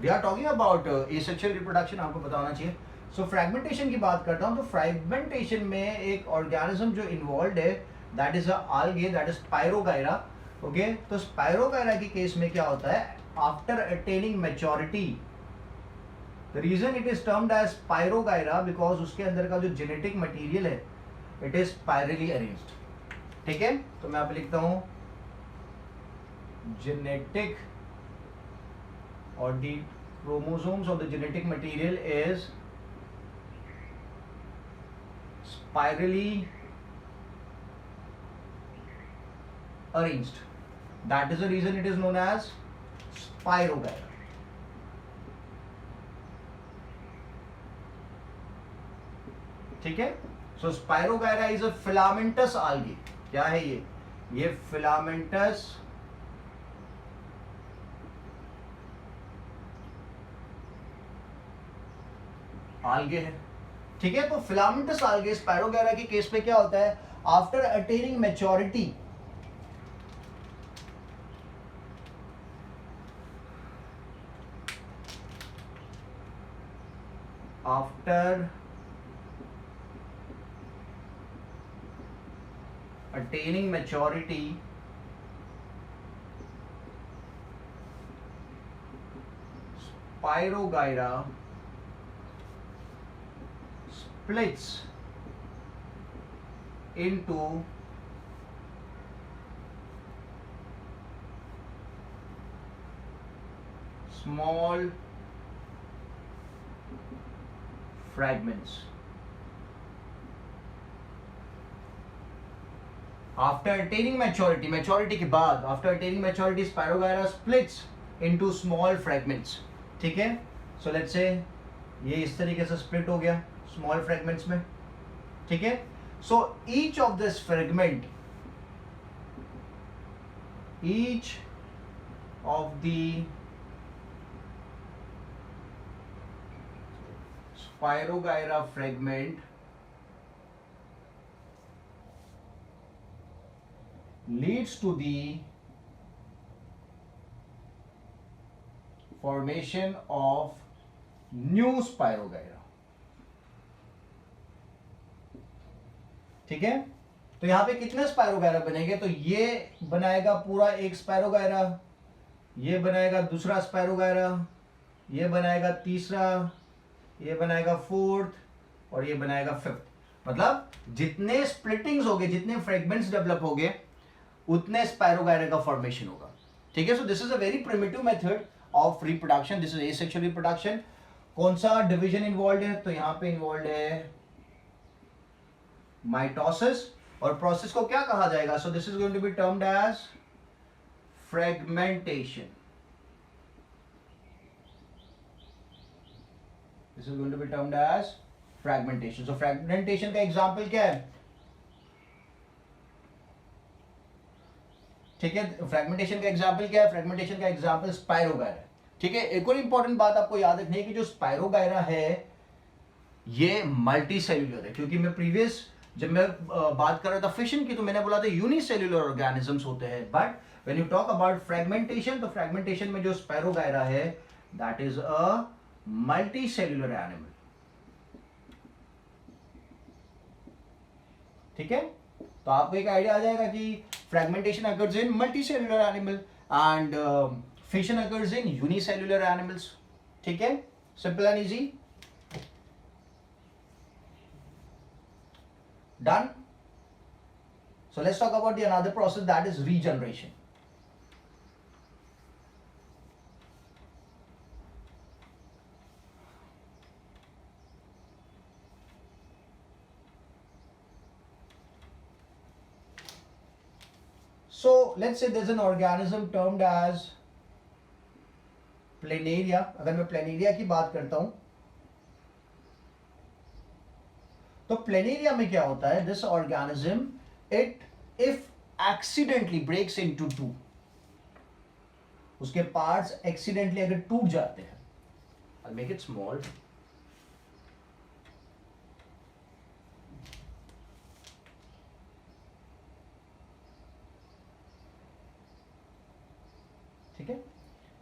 We are talking about asexual reproduction, आपको पता होना चाहिए. सो फ्रैगमेंटेशन की बात करता हूं, तो फ्रैगमेंटेशन में एक ऑर्गेनिज्म जो इन्वॉल्व है, that is algae, that is Spirogyra. Okay, तो स्पाइरोगायरा के केस में क्या होता है? After attaining maturity, the reason it is termed as Spirogyra because उसके अंदर का जो जेनेटिक मटेरियल है, इट इज स्पाइरली अरेंज्ड. ठीक है, तो मैं आप लिखता हूं genetic or the chromosomes of the genetic material is spirally arranged. That is the reason it is known as spirogyra. ठीक है, so spirogyra is a filamentous algae. क्या है ये filamentous आल्गे है. ठीक है, तो फिलामेंटस आल्गे स्पाइरोगायरा के केस में क्या होता है? After attaining maturity, after attaining maturity, spirogyra splits into small fragments. After attaining maturity, maturity के बाद, after attaining maturity, Spirogyra splits into small fragments. ठीक है, so let's say ये इस तरीके से split हो गया small fragments में. ठीक है, so each of this fragment, each of the Spirogyra fragment leads to the formation of new Spirogyra. ठीक है, तो यहां पे कितने स्पाइरोगायरा बनेंगे? तो ये बनाएगा पूरा एक स्पाइरोगायरा, ये बनाएगा दूसरा स्पायरोगायरा, ये बनाएगा तीसरा, ये बनाएगा फोर्थ और ये बनाएगा फिफ्थ। मतलब जितने स्प्लिटिंग्स होंगे, जितने फ्रेगमेंट्स डेवलप होंगे, उतने स्पायरोगायरा का फॉर्मेशन होगा। ठीक है, so this is a very primitive method of reproduction, this is asexual reproduction. कौन सा डिवीजन इन्वॉल्व है? तो यहां पे इन्वॉल्व है माइटोसिस, और प्रोसेस को क्या कहा जाएगा? So this is going to be termed as fragmentation. This is going to be termed as fragmentation. So fragmentation का एग्जांपल क्या है? ठीक है, फ्रेगमेंटेशन का एग्जांपल क्या है? फ्रेगमेंटेशन का एग्जांपल स्पायरोगायरा। ठीक है, एक और इंपॉर्टेंट बात आपको याद रखनी है कि जो स्पायरोगायरा है ये मल्टी सेल्यूलर है, क्योंकि मैं प्रीवियस जब मैं बात कर रहा था फिशन की तो मैंने बोला था यूनिसेल्यूलर ऑर्गेनिजम्स होते हैं, but when you talk about fragmentation, तो फ्रेगमेंटेशन में जो स्पायरोगायरा है that is a multi cellular animal. ठीक है, तो आपको एक आइडिया आ जाएगा कि fragmentation occurs in multi cellular animal and fission occurs in unicellular animals. ठीक है, simple and easy. Done. So let's talk about the another process, that is regeneration. So let's say there's an organism termed as planaria. अगर मैं planaria की बात करता हूं तो planaria में क्या होता है? This organism it if accidentally breaks into two, उसके पार्ट्स एक्सीडेंटली अगर टूट जाते हैं, I'll make it small, ठीक है।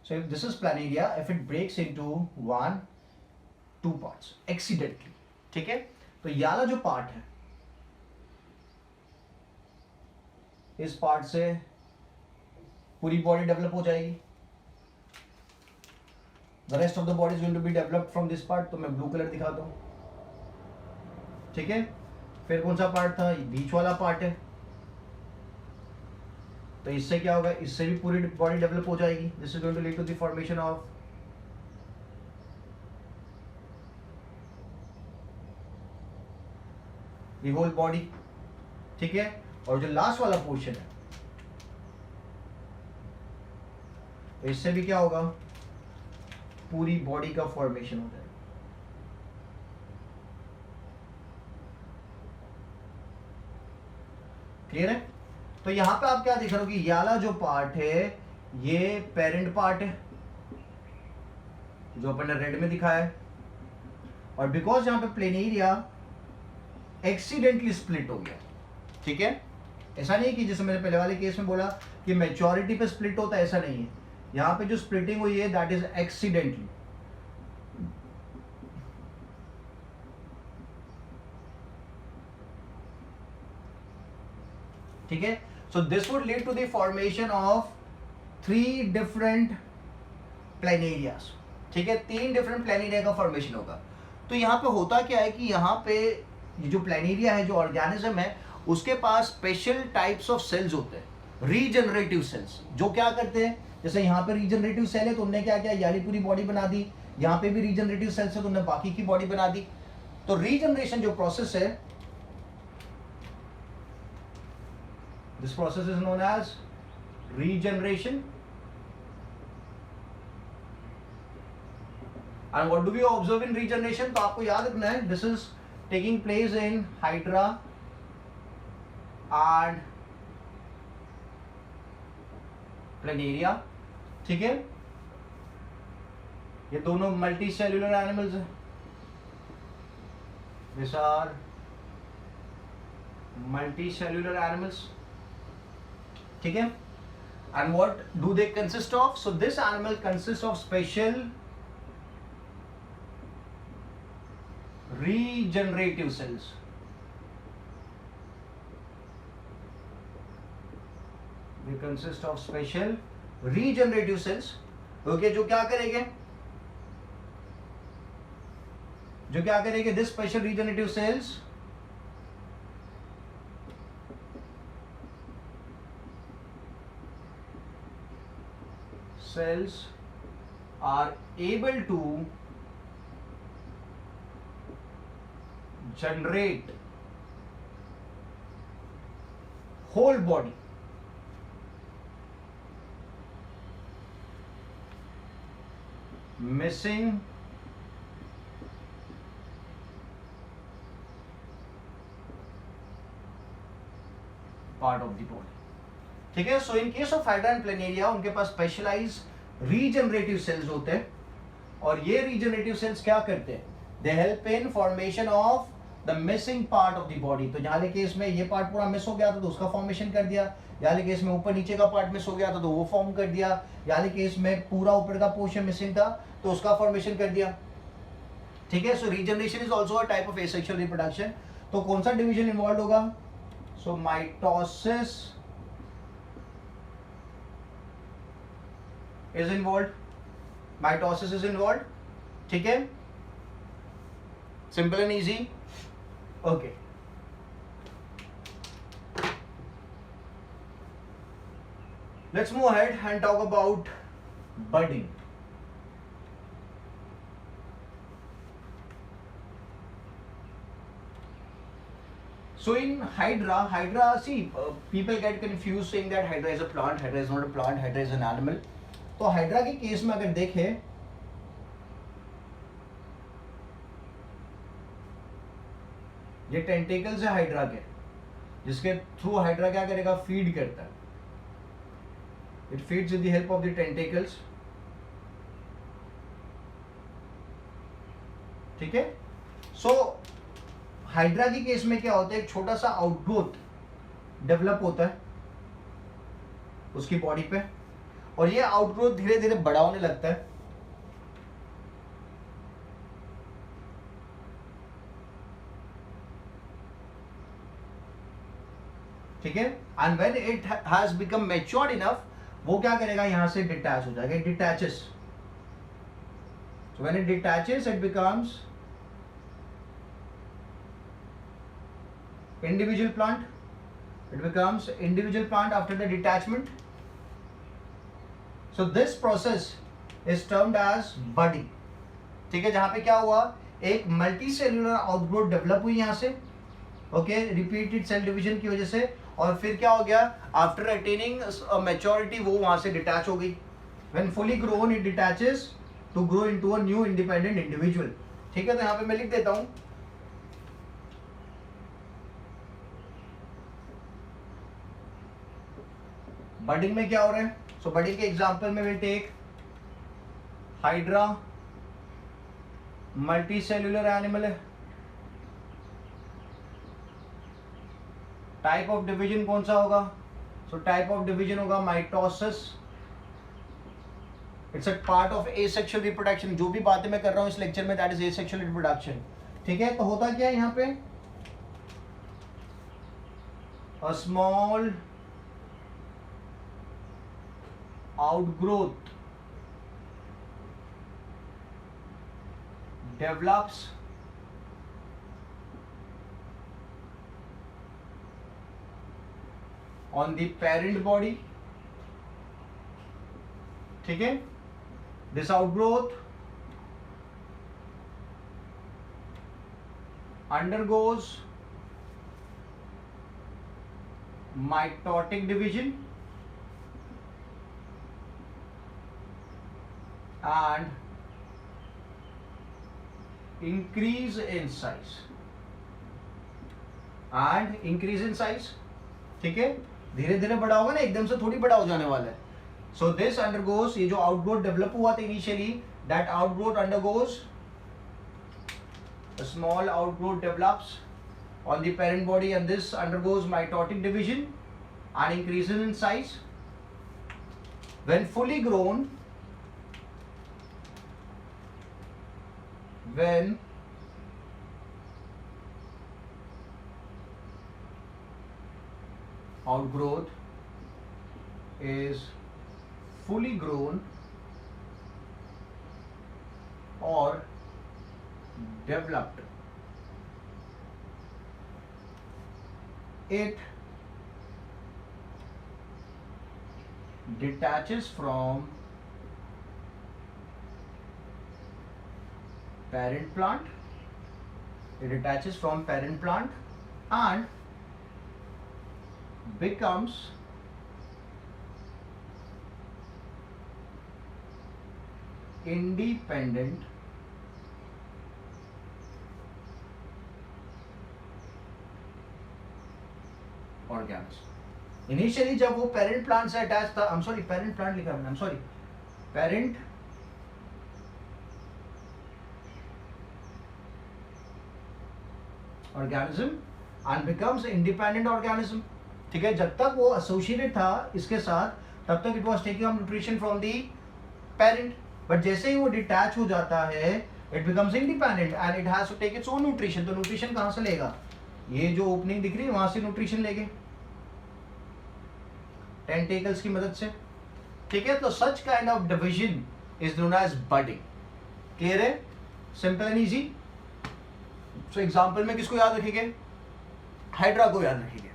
So if this is planaria, if it breaks into 1-2 parts accidentally, ठीक है, तो ये वाला जो पार्ट है, इस पार्ट से पूरी बॉडी डेवलप हो जाएगी। The rest of the body is going to be developed from this part। तो मैं ब्लू कलर दिखाता हूं, ठीक है। फिर कौन सा पार्ट था? बीच वाला पार्ट है, तो इससे क्या होगा? इससे भी पूरी बॉडी डेवलप हो जाएगी। This is going to lead to the formation of the whole body, ठीक है। और जो लास्ट वाला पोर्शन है, तो इससे भी क्या होगा? पूरी बॉडी का फॉर्मेशन हो जाएगा। क्लियर है? तो यहां पे आप क्या देख रहे हो कि ये वाला जो पार्ट है ये पेरेंट पार्ट है जो अपन ने रेड में दिखाया है, और बिकॉज यहां पे प्लेनेरिया एक्सीडेंटली स्प्लिट हो गया, ठीक है। ऐसा नहीं है कि जैसे मैंने पहले वाले केस में बोला कि मैच्योरिटी पे स्प्लिट होता है, ऐसा नहीं है। यहां पे जो स्प्लिटिंग हुई है दैट इज एक्सीडेंटली। ठीक है, so this would lead to the formation of 3 different planarias। ठीक है, 3 डिफरेंट प्लेनेरिया का फॉर्मेशन होगा। तो यहाँ पे होता क्या है कि यहाँ पे ये जो प्लेनेरिया है, जो ऑर्गेनिज्म है, उसके पास स्पेशल टाइप्स ऑफ सेल्स होते हैं, रीजनरेटिव सेल्स, जो क्या करते हैं, जैसे यहाँ पे रीजनरेटिव सेल है तो उन्होंने क्या किया? याली पूरी बॉडी बना दी। यहाँ पे भी रीजनरेटिव सेल्स है तो उन्होंने बाकी की बॉडी बना दी। तो रीजनरेशन जो प्रोसेस है, this process is known as regeneration। and what do we observe in regeneration? तो आपको याद रखना है this is taking place in hydra and planaria। ठीक है, ये दोनों मल्टी सेल्यूलर एनिमल्स हैं। These are multi cellular animals, ठीक है। and what do they consist of? So this animal consists of special regenerative cells। they consist of special regenerative cells, okay, जो क्या करेंगे, this special regenerative cells are able to generate whole body missing part of the body, ठीक है। So in case of hydra and planaria उनके पास specialise regenerative sales होते हैं, और ये रीजनरेटिव सेल्स क्या करते हैं, they help in formation of the missing part of the body. तो यहाँ केस में ये पार्ट पूरा मिस हो गया था तो उसका फॉर्मेशन कर दिया, यहाँ केस में ऊपर नीचे का पार्ट मिस हो गया था तो वो फॉर्म कर दिया, यहाँ केस में पूरा ऊपर का पोर्शन मिसिंग था तो उसका फॉर्मेशन कर दिया, ठीक है। So regeneration is also a type of asexual reproduction. तो कौन सा डिवीजन इन्वॉल्व होगा, so mitosis is involved, mitosis is involved, ठीक है, simple and easy, okay। Let's move ahead and talk about budding। So in Hydra, see, people get confused saying that Hydra is a plant, Hydra is not a plant, Hydra is an animal। तो hydra के case में अगर देखें, ये tentacles है hydra के, जिसके through hydra क्या करेगा, फीड करता है, it feeds with the help of the tentacles, ठीक है। सो हाइड्रा के केस में क्या होता है, एक छोटा सा आउटग्रोथ डेवलप होता है उसकी बॉडी पे, और ये आउटग्रोथ धीरे धीरे बड़ा होने लगता है, ठीक है। And when it has become matured enough, वो क्या करेगा, यहां से डिटैच हो जाएगा, it detaches. So when it detaches it becomes individual plant, it becomes individual plant after the detachment। So this process is termed as budding, ठीक है। जहां पे क्या हुआ, एक मल्टी सेल्यूलर आउटग्रोथ डेवलप हुई यहां से, ओके, रिपीटेड सेल डिवीजन की वजह से, और फिर क्या हो गया, आफ्टर अटेनिंग मैच्योरिटी वो वहां से डिटैच हो गई। When fully grown it detaches to grow into a new independent individual, ठीक है। तो यहां पे मैं लिख देता हूं, बडिंग में क्या हो रहा है। सो बडिंग के एग्जांपल में will take Hydra, multicellular animal है, टाइप ऑफ डिवीजन कौन सा होगा, सो टाइप ऑफ डिवीजन होगा mitosis, it's a part of asexual reproduction. जो भी बातें मैं कर रहा हूं इस लेक्चर में, दैट इज एसेक्सुअल रिप्रोडक्शन, ठीक है। तो होता क्या है यहां पे, a small outgrowth develops on the parent body, ठीक है। This outgrowth undergoes mitotic division and increase in size, ठीक है। धीरे धीरे बड़ा होगा ना, एकदम से थोड़ी बड़ा हो जाने वाला है। सो दिस अंडरगोस, ये जो आउटग्रोथ डेवलप हुआ था initially, that outgrowth undergoes, a small outgrowth develops on the parent body and this undergoes mitotic division and increases in size। When fully grown, when outgrowth is fully grown or developed, it detaches from parent plant. It detaches from parent plant and becomes independent organism. Initially जब वो parent plant से attach था, parent plant लिखा मैंने, parent organism and becomes independent organism. ठीक है, जब तक वो एसोसिएटेड था इसके साथ तब तक it was taking up nutrition from the parent, but जैसे ही वो डिटैच हो जाता है it becomes independent and it has to take its own nutrition. तो न्यूट्रिशन कहां से लेगा? ये जो ओपनिंग दिख रही है वहां से न्यूट्रिशन लेंगे टेंटेकल्स की मदद से. ठीक है, तो such kind of division is known as budding. Clear है? Simple and easy. So example में किसको याद रखेंगे? हाइड्रा को याद रखेंगे.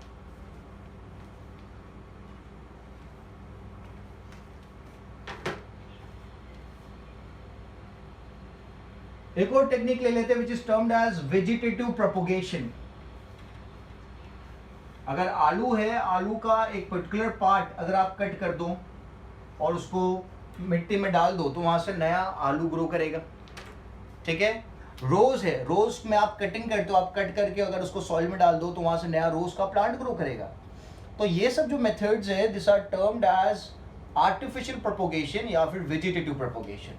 एक और टेक्निक ले लेते हैं which is termed as vegetative propagation. अगर आलू है, आलू का एक पर्टिकुलर पार्ट अगर आप कट कर दो और उसको मिट्टी में डाल दो तो वहां से नया आलू ग्रो करेगा. ठीक है, रोज है, रोज में आप कटिंग करते हो, आप कट करके अगर उसको सॉइल में डाल दो तो वहां से नया रोज का प्लांट ग्रो करेगा. तो ये सब जो मेथड्स है this are termed as artificial propagation या फिर वेजिटेटिव प्रोपोगेशन.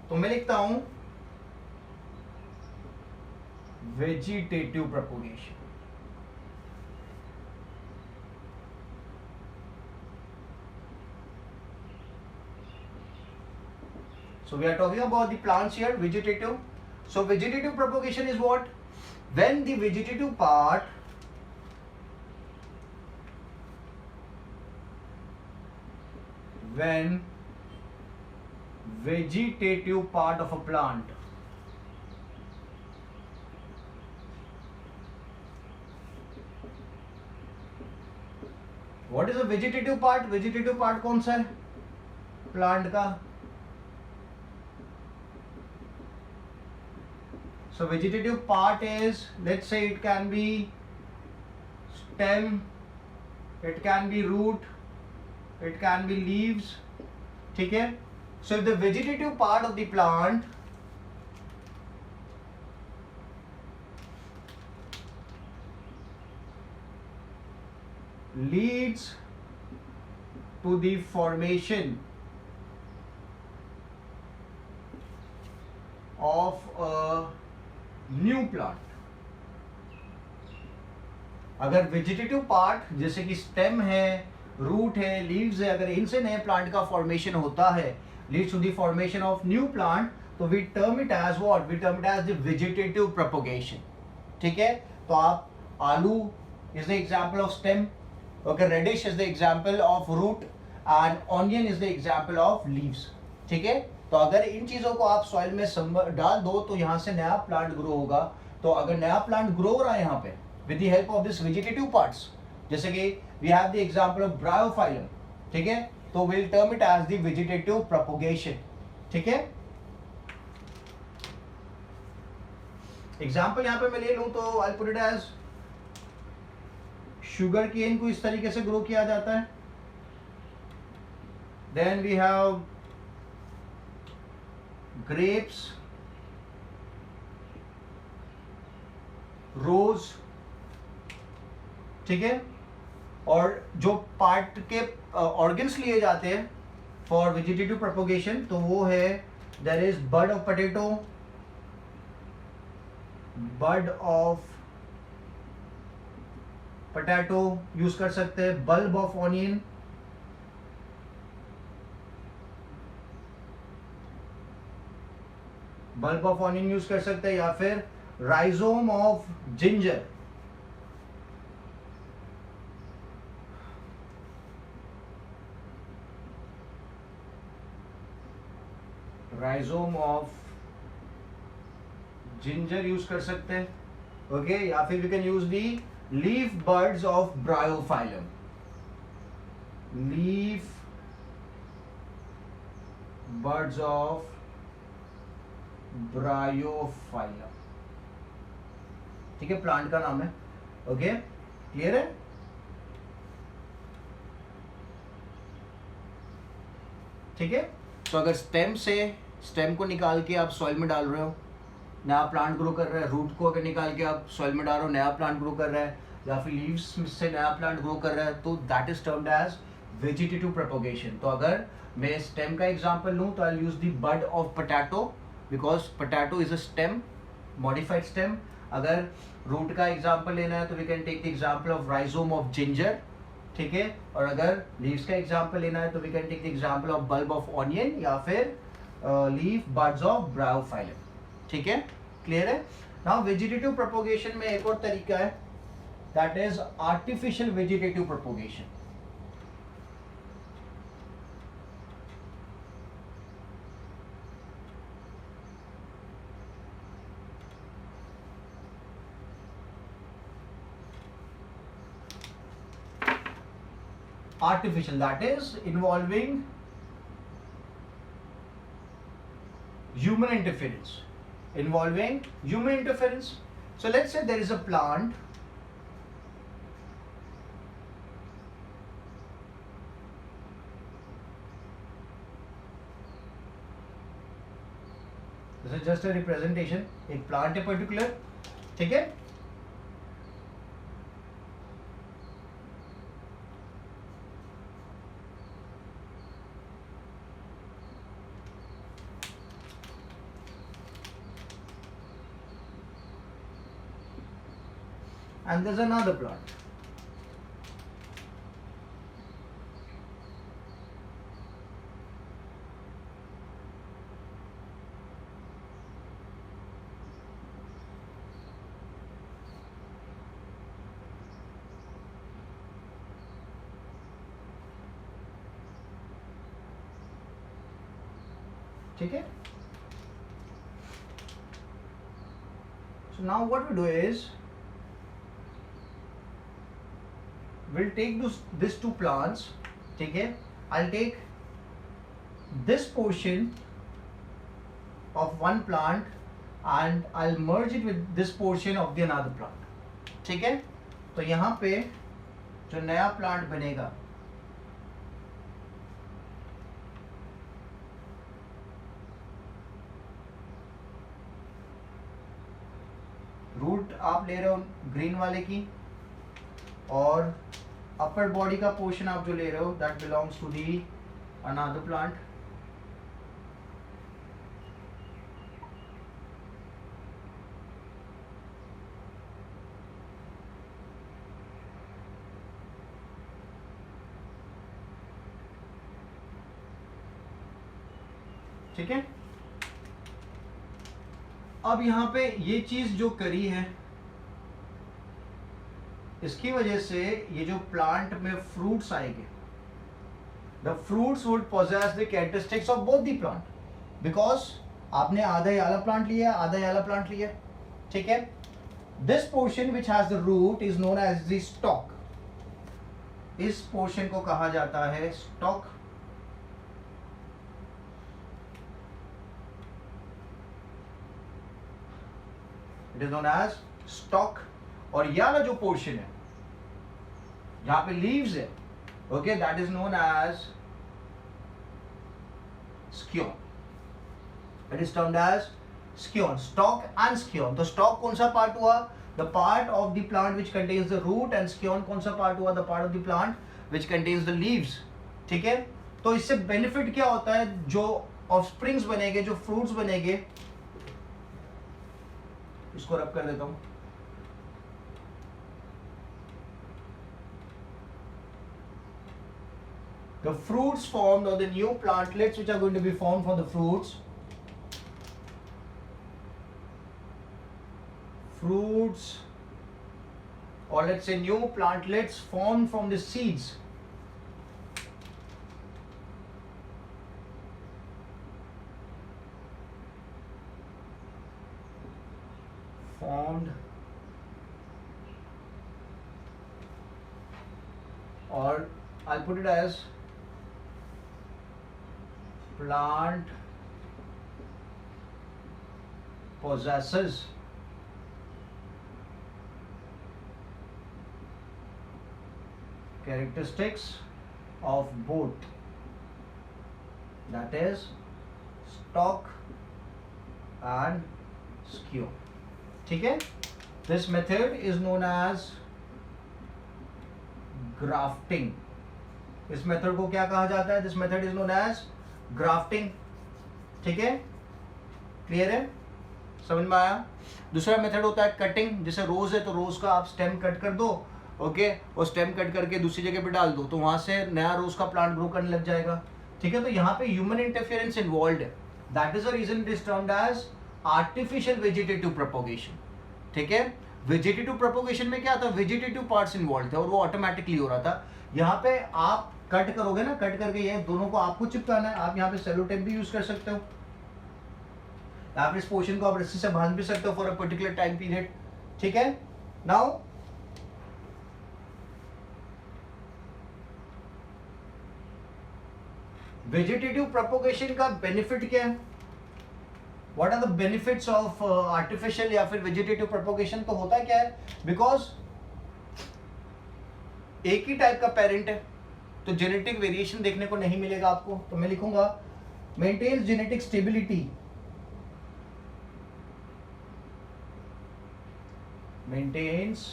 तो मैं लिखता हूं vegetative propagation. So we are talking about the plants here, vegetative. So vegetative propagation is what? When the vegetative part of a plant what is a vegetative part? Vegetative part कौन सा है plant का? So vegetative part is, let's say it can be stem, it can be root, it can be leaves. ठीक है, so if the vegetative part of the plant leads to the formation of a new plant. अगर vegetative part जैसे कि stem है, root है, leaves है, अगर इनसे नए प्लांट का फॉर्मेशन होता है, leads to the formation of new plant, तो we term it as what? We term it as the vegetative propagation. ठीक है, तो आप आलू is the example of stem, okay, radish is the example of root and onion is the example of leaves. ठीक है, तो अगर इन चीजों को आप सॉइल में डाल दो तो यहाँ से नया प्लांट ग्रो होगा. तो अगर नया प्लांट ग्रो हो रहा है यहाँ पे with the help of this vegetative parts, जैसे कि we have the example of Bryophyllum. ठीक है, तो will term it as the vegetative propagation. ठीक है, एग्जांपल यहाँ पे मैं ले लूं तो I put it as sugar cane को इस तरीके से ग्रो किया जाता है. Then we have grapes, rose. ठीक है, और जो पार्ट के ऑर्गन्स लिए जाते हैं फॉर वेजिटेटिव प्रोपोगेशन तो वो है there is bud of potato, bud of potato use कर सकते हैं, bulb of onion, bulb of onion use कर सकते हैं, या फिर rhizome of ginger. Rhizome of ginger use कर सकते हैं, ओके, या फिर we can use the leaf buds of Bryophyllum, leaf buds of Bryophyllum, ठीक है, प्लांट का नाम है, ओके, क्लियर है। ठीक है, तो अगर स्टेम को निकाल के आप सॉइल में डाल रहे हो, नया प्लांट ग्रो कर रहा है, रूट को अगर निकाल के आप सॉइल में डाल रहे हो, नया प्लांट ग्रो कर रहा है, या फिर लीव्स से नया प्लांट ग्रो कर रहा है, तो that is termed as vegetative propagation. तो अगर मैं स्टेम का एग्जांपल लूं तो I use the bud of potato, because potato is a stem, modified stem. अगर रूट का एग्जांपल लेना है तो we can take the example of rhizome of ginger, ठीक है, और अगर लीव्स का एग्जांपल लेना है तो we can take the example of bulb of onion या फिर लीफ बड्स ऑफ ब्रायोफाइलम, ठीक है, क्लियर है। नाउ वेजिटेटिव प्रोपोगेशन में एक और तरीका है, that is artificial vegetative propagation. Artificial, that is involving human interference, so let's say there is a plant, this is just a representation, एक plant है particular, ठीक है, and there's another plant, ठीक है। So now what we do is we'll take these two plants, ठीक है, I'll take this portion of one plant and I'll merge it with this portion of the another plant, ठीक है। तो यहाँ पे जो नया प्लांट बनेगा रूट आप ले रहे हो ग्रीन वाले की, और अपर बॉडी का पोर्शन आप जो ले रहे हो that belongs to the another plant, ठीक है। अब यहां पे ये चीज जो करी है, इसकी वजह से ये जो प्लांट में फ्रूट्स आएंगे, the fruits would possess the characteristics of both the plant, because आपने आधा ये वाला प्लांट लिया, आधा ये वाला प्लांट लिया, ठीक है। This portion which has the root is known as the stock, इस पोर्शन को कहा जाता है stock, it is known as stock. और ये वाला जो पोर्शन है जहां पे लीव्स है, okay, that is known as scion, it is termed as scion, stock and scion. तो स्टॉक कौन सा पार्ट हुआ, the part of the plant which contains the root, and scion कौन सा पार्ट हुआ, the part of the plant which contains the leaves, ठीक है। तो इससे बेनिफिट क्या होता है, जो ऑफस्प्रिंग्स बनेंगे, जो फ्रूट्स बनेंगे, इसको रब कर देता हूं, the fruits formed or the new plantlets which are going to be formed from the fruits or let's say new plantlets formed from the seeds formed or I'll put it as plant possesses characteristics of both, that is stalk and skew. ठीक है, this method is known as grafting. इस method को क्या कहा जाता है? This method is known as grafting. ठीक है, क्लियर है, समझ में आया? दूसरा मेथड होता है कटिंग. जैसे रोज है तो रोज का आप स्टेम कट कर दो, ओके, और स्टेम कट करके दूसरी जगह पे डाल दो तो वहां से नया रोज का प्लांट ग्रो करने लग जाएगा. ठीक है, तो यहाँ पे ह्यूमन इंटरफेरेंस इन्वॉल्व है. That is the reason it is termed as artificial vegetative propagation. ठीक है, वेजिटेटिव प्रोपोगेशन में क्या था? वेजिटेटिव पार्ट्स इन्वॉल्व थे और वो ऑटोमेटिकली हो रहा था. यहाँ पे आप कट करोगे ना, कट करके ये दोनों को आपको चिपकाना है. आप यहाँ पे सेलो टेप भी यूज कर सकते हो. आप इस पोर्शन को आप रस्सी से बांध भी सकते हो for a particular time period. ठीक है, नाउ वेजिटेटिव प्रोपोगेशन का बेनिफिट क्या है? What are the benefits of artificial या फिर वेजिटेटिव प्रोपोगेशन? तो होता क्या है, बिकॉज एक ही टाइप का पेरेंट है तो जेनेटिक वेरिएशन देखने को नहीं मिलेगा आपको. तो मैं लिखूंगा maintains genetic stability, maintains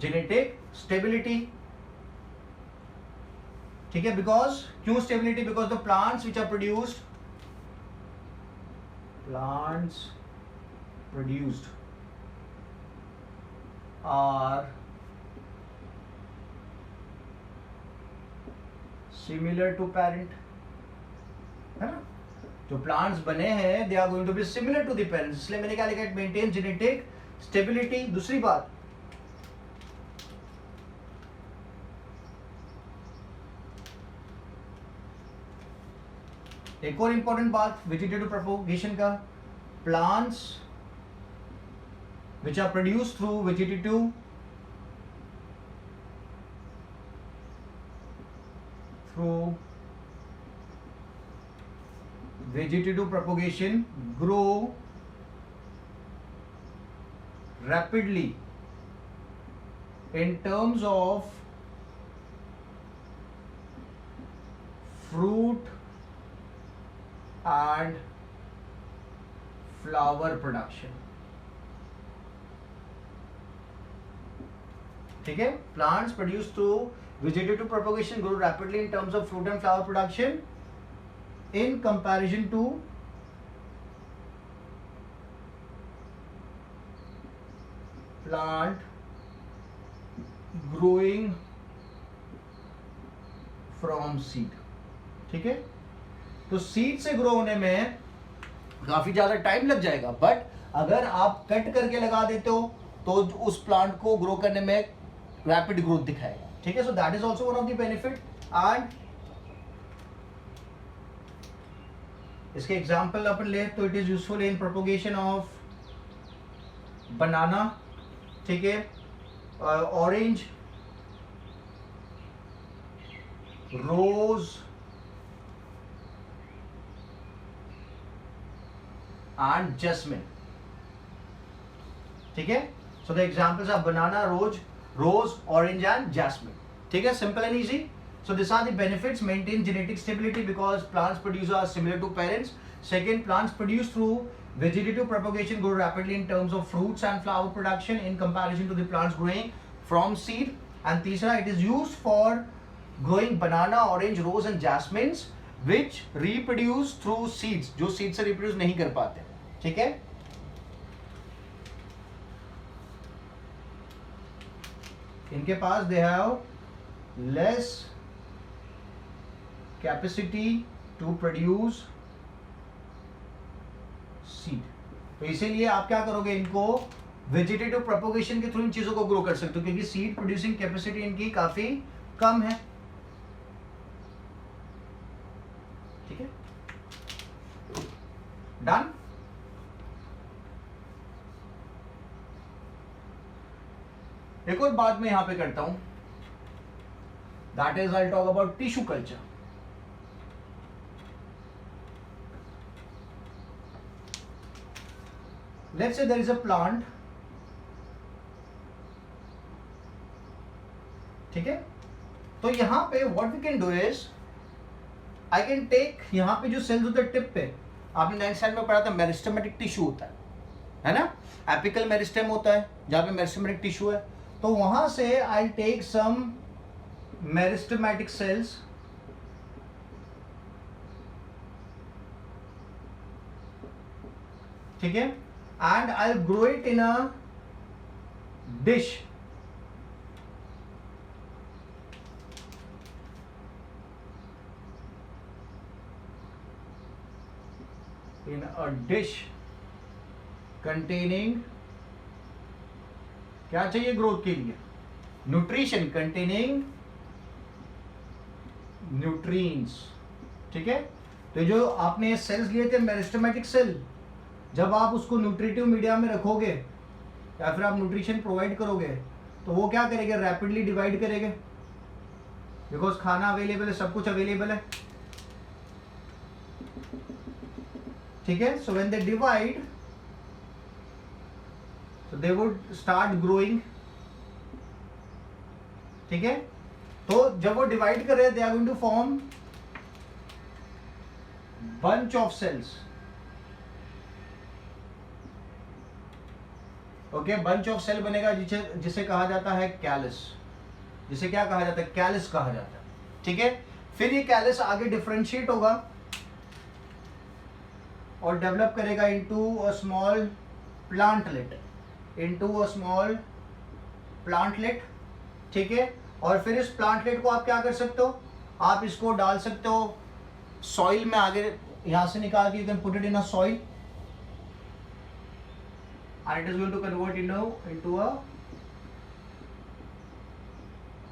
genetic stability. ठीक है, बिकॉज क्यों stability? Because the plants which are produced are similar to parent, है ना? जो प्लांट्स बने हैं they are going to be similar to the parents, इसलिए मैंने क्या लिखा है? Maintain genetic stability. दूसरी बात, एक और इंपॉर्टेंट बात वेजिटेटिव प्रोपोगेशन का, plants which are produced through vegetative propagation grow rapidly in terms of fruit and flower production. ठीक है, plants produce through vegetative propagation grow rapidly in terms of fruit and flower production in comparison to plant growing from seed. ठीक है, तो seed से grow होने में काफी ज्यादा टाइम लग जाएगा, बट अगर आप कट करके लगा देते हो तो उस प्लांट को ग्रो करने में रैपिड ग्रोथ दिखाएगा. ठीक है, so that is also one of the benefit. And इसके एग्जाम्पल अपन ले तो it is useful in propagation of बनाना. ठीक है, ऑरेंज, रोज एंड जैस्मिन. ठीक है, so the examples are banana, rose, orange and jasmine. ठीक है, simple and easy. So these are the benefits. Maintain genetic stability because plants produced are similar to parents. Second, plants produced through vegetative propagation grow rapidly in terms of fruits and flower production in comparison to the plants growing from seed. And तीसरा, it is used for growing banana, orange, rose and jasmines which reproduce through seeds, जो seed से reproduce नहीं कर पाते. ठीक है, इनके पास they have less capacity to produce seed. तो इसीलिए आप क्या करोगे, इनको वेजिटेटिव प्रोपोगेशन के थ्रू इन चीजों को ग्रो कर सकते हो क्योंकि सीड प्रोड्यूसिंग कैपेसिटी इनकी काफी कम है. ठीक है. एक और बात मैं यहां पे करता हूं, that is I talk about tissue culture. Let's say there is a plant, ठीक है. तो यहां पे what we can do is I can take, यहां पे जो सेल्स होते हैं टिप पे, आपने नेक्स्ट साइड में पढ़ा था मेरिस्टेमेटिक टिश्यू होता है ना, एपिकल मेरिस्टेम होता है जहां पे मेरिस्टेमेटिक टिश्यू है. तो वहां से I take some meristematic cells, ठीक है, and I grow it in a dish. In a dish containing, क्या चाहिए ग्रोथ के लिए, न्यूट्रिशन, कंटेनिंग न्यूट्रिएंट्स, ठीक है. तो जो आपने सेल्स लिए थे मेरिस्टेमेटिक सेल, जब आप उसको न्यूट्रिटिव मीडिया में रखोगे या फिर आप न्यूट्रिशन प्रोवाइड करोगे तो वो क्या करेंगे, रैपिडली डिवाइड करेंगे, बिकॉज खाना अवेलेबल है, सब कुछ अवेलेबल है, ठीक है. So when they divide, so they would start growing, ठीक है. तो जब वो डिवाइड कर रहे हैं, they are going to form bunch of cells, okay. bunch of cell बनेगा जिसे कहा जाता है कैलस, जिसे क्या कहा जाता है, कैलस कहा जाता है, ठीक है. फिर ये कैलस आगे डिफरेंशिएट होगा और डेवलप करेगा इनटू अ स्मॉल प्लांटलेट, ठीक है. और फिर इस प्लांटलेट को आप क्या कर सकते हो, आप इसको डाल सकते हो सॉइल में, आगे यहां से निकाल के you can put it in a soil and it is going to convert into a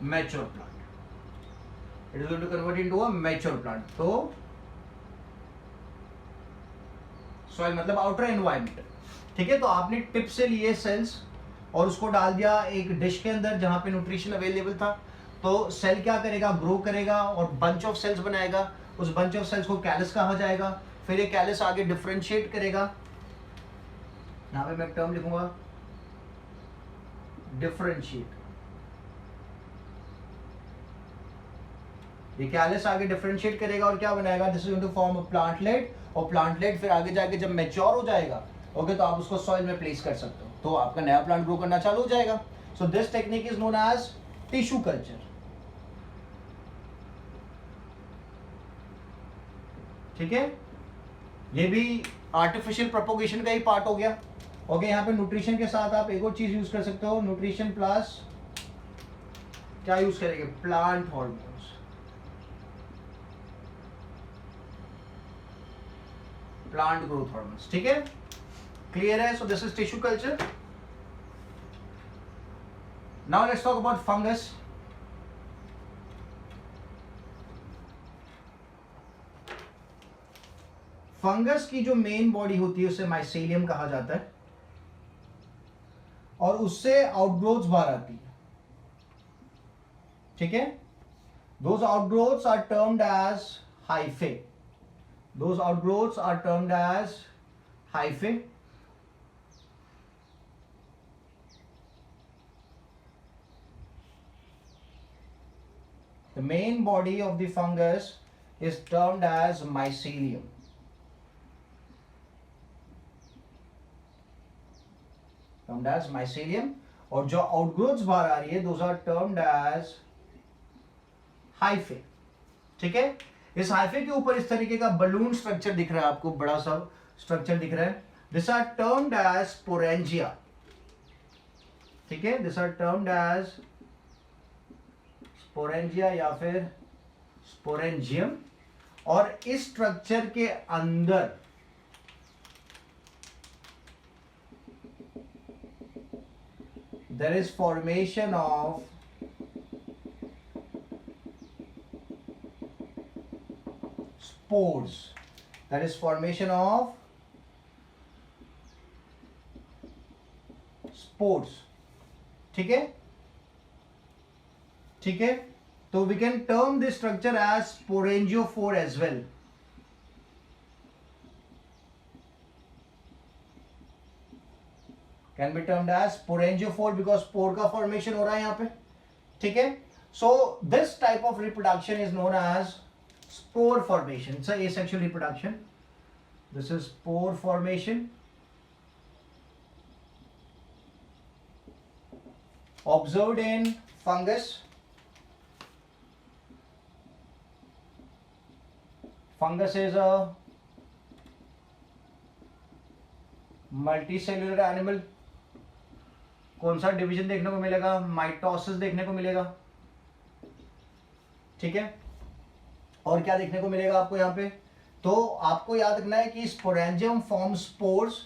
mature plant. It is going to convert into a mature plant. तो सॉइल मतलब आउटर एनवायरमेंट, ठीक है. तो आपने टिप से लिए सेल्स और उसको डाल दिया एक डिश के अंदर जहां पे न्यूट्रिशन अवेलेबल था. तो सेल क्या करेगा, ग्रो करेगा और बंच ऑफ सेल्स बनाएगा. उस बंच ऑफ सेल्स को कैलस कहा जाएगा. फिर ये कैलस आगे डिफरेंशिएट करेगा, यहां पे मैं टर्म लिखूंगा डिफरेंशिएट. ये कैलस आगे डिफरेंशिएट करेगा और क्या बनाएगा, this is going to form a plantlet. और प्लांटलेट फिर आगे जाके जब मैच्योर हो जाएगा, ओके, तो आप उसको सॉइल में प्लेस कर सकते हो, तो आपका नया प्लांट ग्रो करना चालू हो जाएगा. So this technique is known as tissue culture, ठीक है. ये भी आर्टिफिशियल प्रोपोगेशन का ही पार्ट हो गया, ओके. यहाँ पे न्यूट्रिशन के साथ आप एक और चीज यूज कर सकते हो, न्यूट्रिशन प्लस क्या यूज करेंगे, plant hormones, plant growth hormones, ठीक है. क्लियर है. So this is tissue culture. Now let's talk about fungus. Fungus की जो मेन बॉडी होती है उसे माइसेलियम कहा जाता है और उससे आउटग्रोथ्स बाहर आती है, ठीक है. Those outgrowths are termed as hyphae. Those outgrowths are termed as hyphae. The main body of the fungus is termed as mycelium. Termed as mycelium. और जो outgrowths बाहर आ रही है, those are termed as hyphae. ठीक है. इस hyphae के ऊपर इस तरीके का बलून स्ट्रक्चर दिख रहा है आपको, बड़ा सा स्ट्रक्चर दिख रहा है. This are termed as sporangia, ठीक है. This are termed as sporangia या फिर स्पोरेंजियम. और इस स्ट्रक्चर के अंदर there is formation of spores. That is formation of spores, ठीक है. ठीक है, तो we can term this structure as sporangiophore as well. Can be termed as sporangiophore because spore का फॉर्मेशन हो रहा है यहां पे. ठीक है, so this type of reproduction is known as spore formation. It's a asexual reproduction. This is spore formation. Observed in fungus. Fungus is a multicellular animal. कौन सा डिवीजन देखने को मिलेगा? माइटोसिस देखने को मिलेगा. ठीक है, और क्या देखने को मिलेगा आपको यहाँ पे? तो आपको याद रखना है कि स्पोरेंजियम फॉर्म स्पोर्स.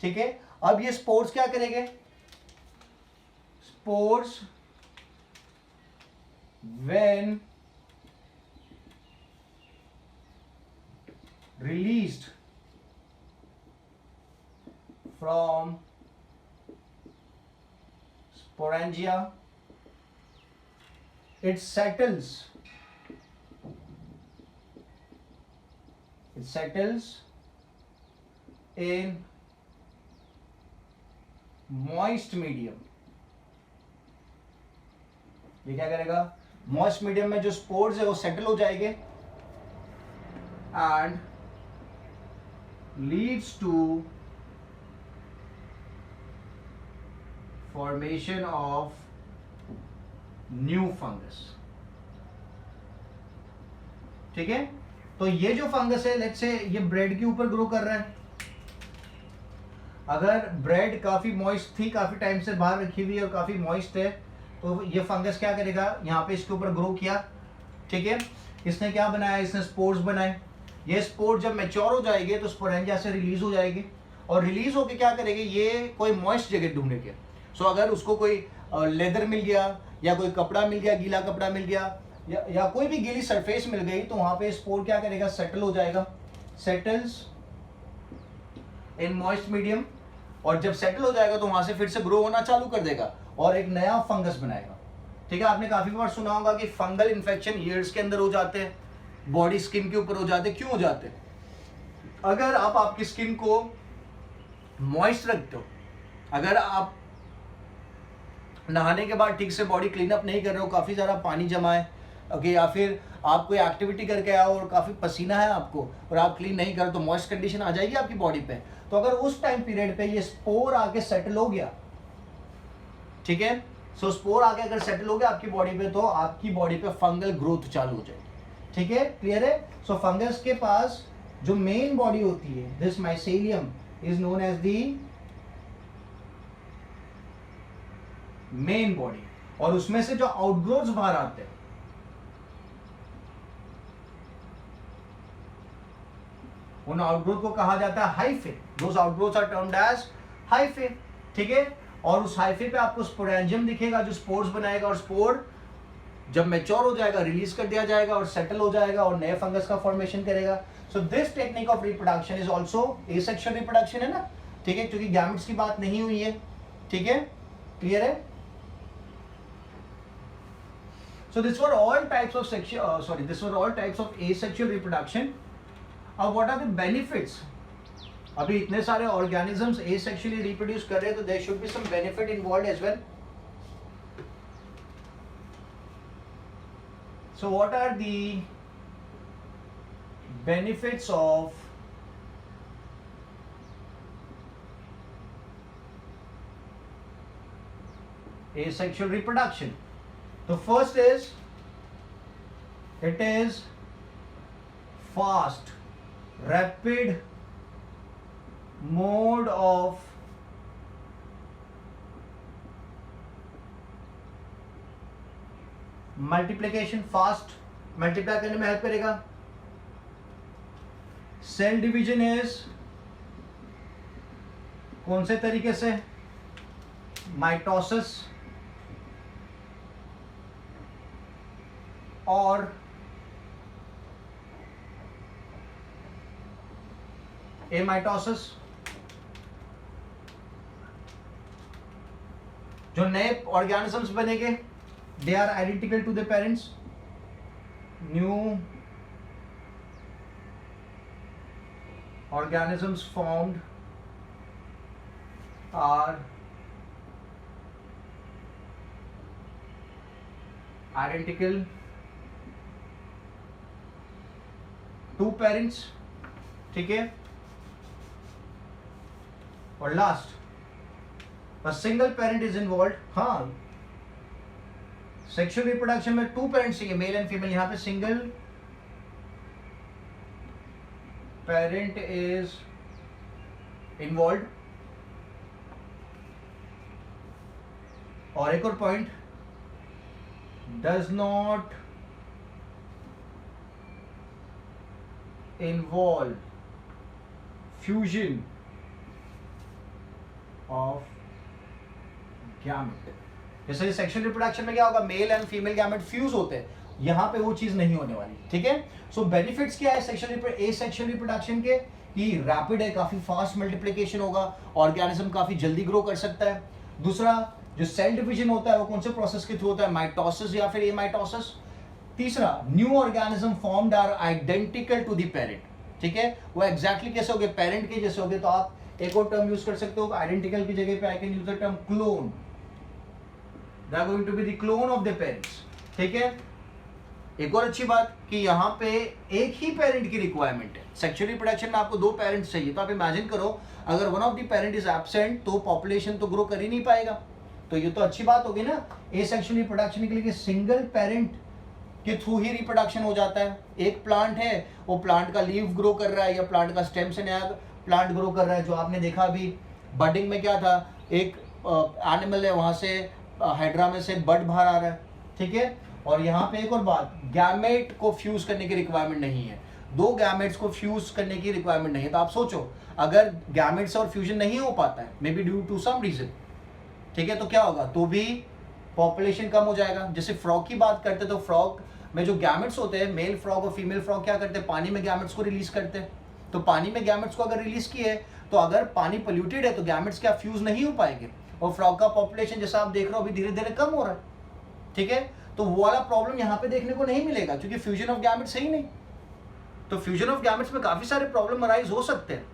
ठीक है, अब ये स्पोर्स क्या करेंगे? Spores when released from sporangia, it settles in moist medium. ये क्या करेगा? मॉइस्ट मीडियम में जो स्पोर्स है वो सेटल हो जाएंगे and leads to formation of new fungus. ठीक है, तो ये जो फंगस है, लेट्स से ये ब्रेड के ऊपर ग्रो कर रहा है. अगर ब्रेड काफी मॉइस्ट थी, काफी टाइम से बाहर रखी हुई है और काफी मॉइस्ट है, तो ये फंगस क्या करेगा? यहाँ पे इसके ऊपर ग्रो किया. ठीक है, इसने क्या बनाया? इसने स्पोर्स बनाए. ये स्पोर्स जब मैच्योर हो जाएंगे तो स्पोरेंजिया से रिलीज हो जाएंगे और रिलीज होके क्या करेंगे? ये कोई मॉइस्ट जगह ढूंढेंगे. सो अगर उसको कोई लेदर मिल गया या कोई कपड़ा मिल गया, गीला कपड़ा मिल गया या कोई भी गीली सरफेस मिल गई, तो वहां पे स्पोर क्या करेगा? सेटल हो जाएगा. सेटल्स इन मॉइस्ट मीडियम, और जब सेटल हो जाएगा तो वहां से फिर से ग्रो होना चालू कर देगा और एक नया फंगस बनाएगा. ठीक है, आपने काफी बार सुना होगा कि फंगल इन्फेक्शन ईयर्स के अंदर हो जाते हैं, बॉडी स्किन के ऊपर हो जाते हैं. क्यों हो जाते हैं? अगर आप आपकी स्किन को मॉइस्ट रखते हो, अगर आप नहाने के बाद ठीक से बॉडी क्लीन अप नहीं कर रहे हो, काफी ज्यादा पानी जमा है, ओके, या फिर आप कोई एक्टिविटी करके आओ और काफी पसीना है आपको और आप क्लीन नहीं करो, तो मॉइस्ट कंडीशन आ जाएगी आपकी बॉडी पे. तो अगर उस टाइम पीरियड पे ये स्पोर आके सेटल हो गया, ठीक है, सो स्पोर आके अगर सेटल हो गया आपकी बॉडी पे, तो आपकी बॉडी पे फंगल ग्रोथ चालू हो जाएगी. ठीक है, क्लियर है? सो फंगस के पास जो मेन बॉडी होती है, this mycelium is known as the main body, और उसमें से जो आउटग्रोथ्स बाहर आते हैं उन आउटग्रोथ को कहा जाता है hyphae. Those outgrowths are termed as hyphae. ठीक है, और उस हाइफे पे आपको स्पोरेंजियम दिखेगा जो स्पोर्स बनाएगा, और स्पोर जब मैच्योर हो जाएगा रिलीज कर दिया जाएगा और सेटल हो जाएगा और नए फंगस का फॉर्मेशन करेगा. सो this technique of reproduction is also asexual reproduction, है ना. ठीक है, क्योंकि गैमेट्स की बात नहीं हुई है. ठीक है, क्लियर है? So these were all types of these were all types of asexual reproduction. अब what are the benefits? अभी इतने सारे organisms asexually reproduce कर रहे हैं, तो there should be some benefit involved as well. So what are the benefits of asexual reproduction? The first is it is fast, rapid mode of multiplication. Fast multiply करने में help करेगा. Cell division is कौन से तरीके से? Mitosis और amitosis. जो नए ऑर्गेनिजम्स बनेंगे they are identical to the parents. New organisms formed are identical to parents. ठीक है, और last a single parent is involved. हाँ, सेक्सुअल रिप्रोडक्शन में 2 पेरेंट्स चाहिए, मेल एंड फीमेल. यहां पे सिंगल पेरेंट इज इन्वॉल्व. और एक और point, does not involve fusion of gamete. जैसे सेक्सुअल रिप्रोडक्शन में क्या होगा, male and female gamete fuse होते हैं, यहां पे वो चीज नहीं होने वाली. ठीक है, सो बेनिफिट्स क्या है सेक्सुअल रिप्रोडक्शन के, कि रैपिड है, काफी फास्ट मल्टीप्लिकेशन होगा, ऑर्गेनिज्म काफी जल्दी ग्रो कर सकता है. दूसरा, जो सेल डिवीजन होता है वो कौन से प्रोसेस के थ्रू होता है, माइटोसिस या फिर एमाइटोसिस. तीसरा, new organism formed are identical to the parent. ठीक है, वो एग्जैक्टली कैसे हो गए, पेरेंट के जैसे हो गए. तो आप एक और टर्म यूज कर सकते हो आइडेंटिकल की जगह पे, I can use the term clone. They are going to be the clone of the parents. ठीक है, एक और अच्छी बात कि यहाँ पे एक ही पेरेंट की रिक्वायरमेंट है. सेक्सुअल रिप्रोडक्शन में आपको 2 पेरेंट्स चाहिए, तो आप इमेजिन करो अगर one of the parent is absent तो पॉपुलेशन तो ग्रो कर ही नहीं पाएगा. तो ये तो अच्छी बात होगी ना एसेक्सुअल रिप्रोडक्शन के लिए, सिंगल पेरेंट के थ्रू ही रिप्रोडक्शन हो जाता है. एक प्लांट है, वो प्लांट का लीफ ग्रो कर रहा है या प्लांट का स्टेम से नया प्लांट ग्रो कर रहा है. जो आपने देखा अभी बडिंग में क्या था, एक एनिमल है, वहां से हाइड्रा में से बड बाहर आ रहा है. ठीक है, और यहाँ पे एक और बात, गैमेट को फ्यूज करने की रिक्वायरमेंट नहीं है, 2 गैमेट्स को फ्यूज करने की रिक्वायरमेंट नहीं है. तो आप सोचो अगर गैमेट्स और फ्यूजन नहीं हो पाता है, may be due to some reason, ठीक है, तो क्या होगा, तो भी पॉपुलेशन कम हो जाएगा. जैसे फ्रॉग की बात करते तो फ्रॉग में जो गैमेट्स होते हैं, मेल फ्रॉग और फीमेल फ्रॉग क्या करते हैं, पानी में गैमेट्स को रिलीज करते हैं. तो पानी में गैमेट्स को अगर रिलीज किए तो अगर पानी पोल्यूटेड है तो गैमेट्स क्या फ्यूज नहीं हो पाएंगे, और फ्रॉग का पॉपुलेशन जैसा आप देख रहे हो अभी धीरे धीरे कम हो रहा है. ठीक है, तो वो वाला प्रॉब्लम यहाँ पे देखने को नहीं मिलेगा क्योंकि फ्यूजन ऑफ गैमेट्स है ही नहीं. तो फ्यूजन ऑफ गैमेट्स में काफी सारे प्रॉब्लम अराइज हो सकते हैं,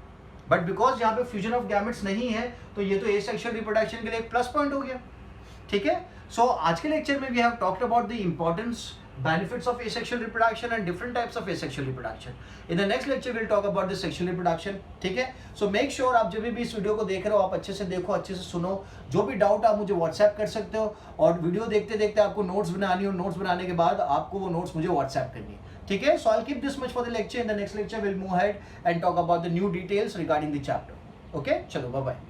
बट बिकॉज यहाँ पे फ्यूजन ऑफ गैमेट्स नहीं है तो ये तो एसेक्सुअल रिप्रोडक्शन के लिए एक प्लस पॉइंट हो गया. ठीक है, सो आज के लेक्चर में we have talked about the importance, benefits of asexual reproduction and different types of asexual reproduction. In the next lecture we'll talk about the sexual reproduction. ठीक है, so make sure आप जब भी इस वीडियो को देख रहे हो आप अच्छे से देखो, अच्छे से सुनो. जो भी डाउट आप मुझे व्हाट्सएप कर सकते हो, और वीडियो देखते देखते आपको नोट्स बनानी हो, नोट्स बनाने के बाद आपको वो नोट्स मुझे व्हाट्सएप करनी है. ठीक है, so I'll keep this much for the lecture. In the next lecture we'll move ahead and talk about the new details regarding the chapter. Okay, चलो बाय बाय.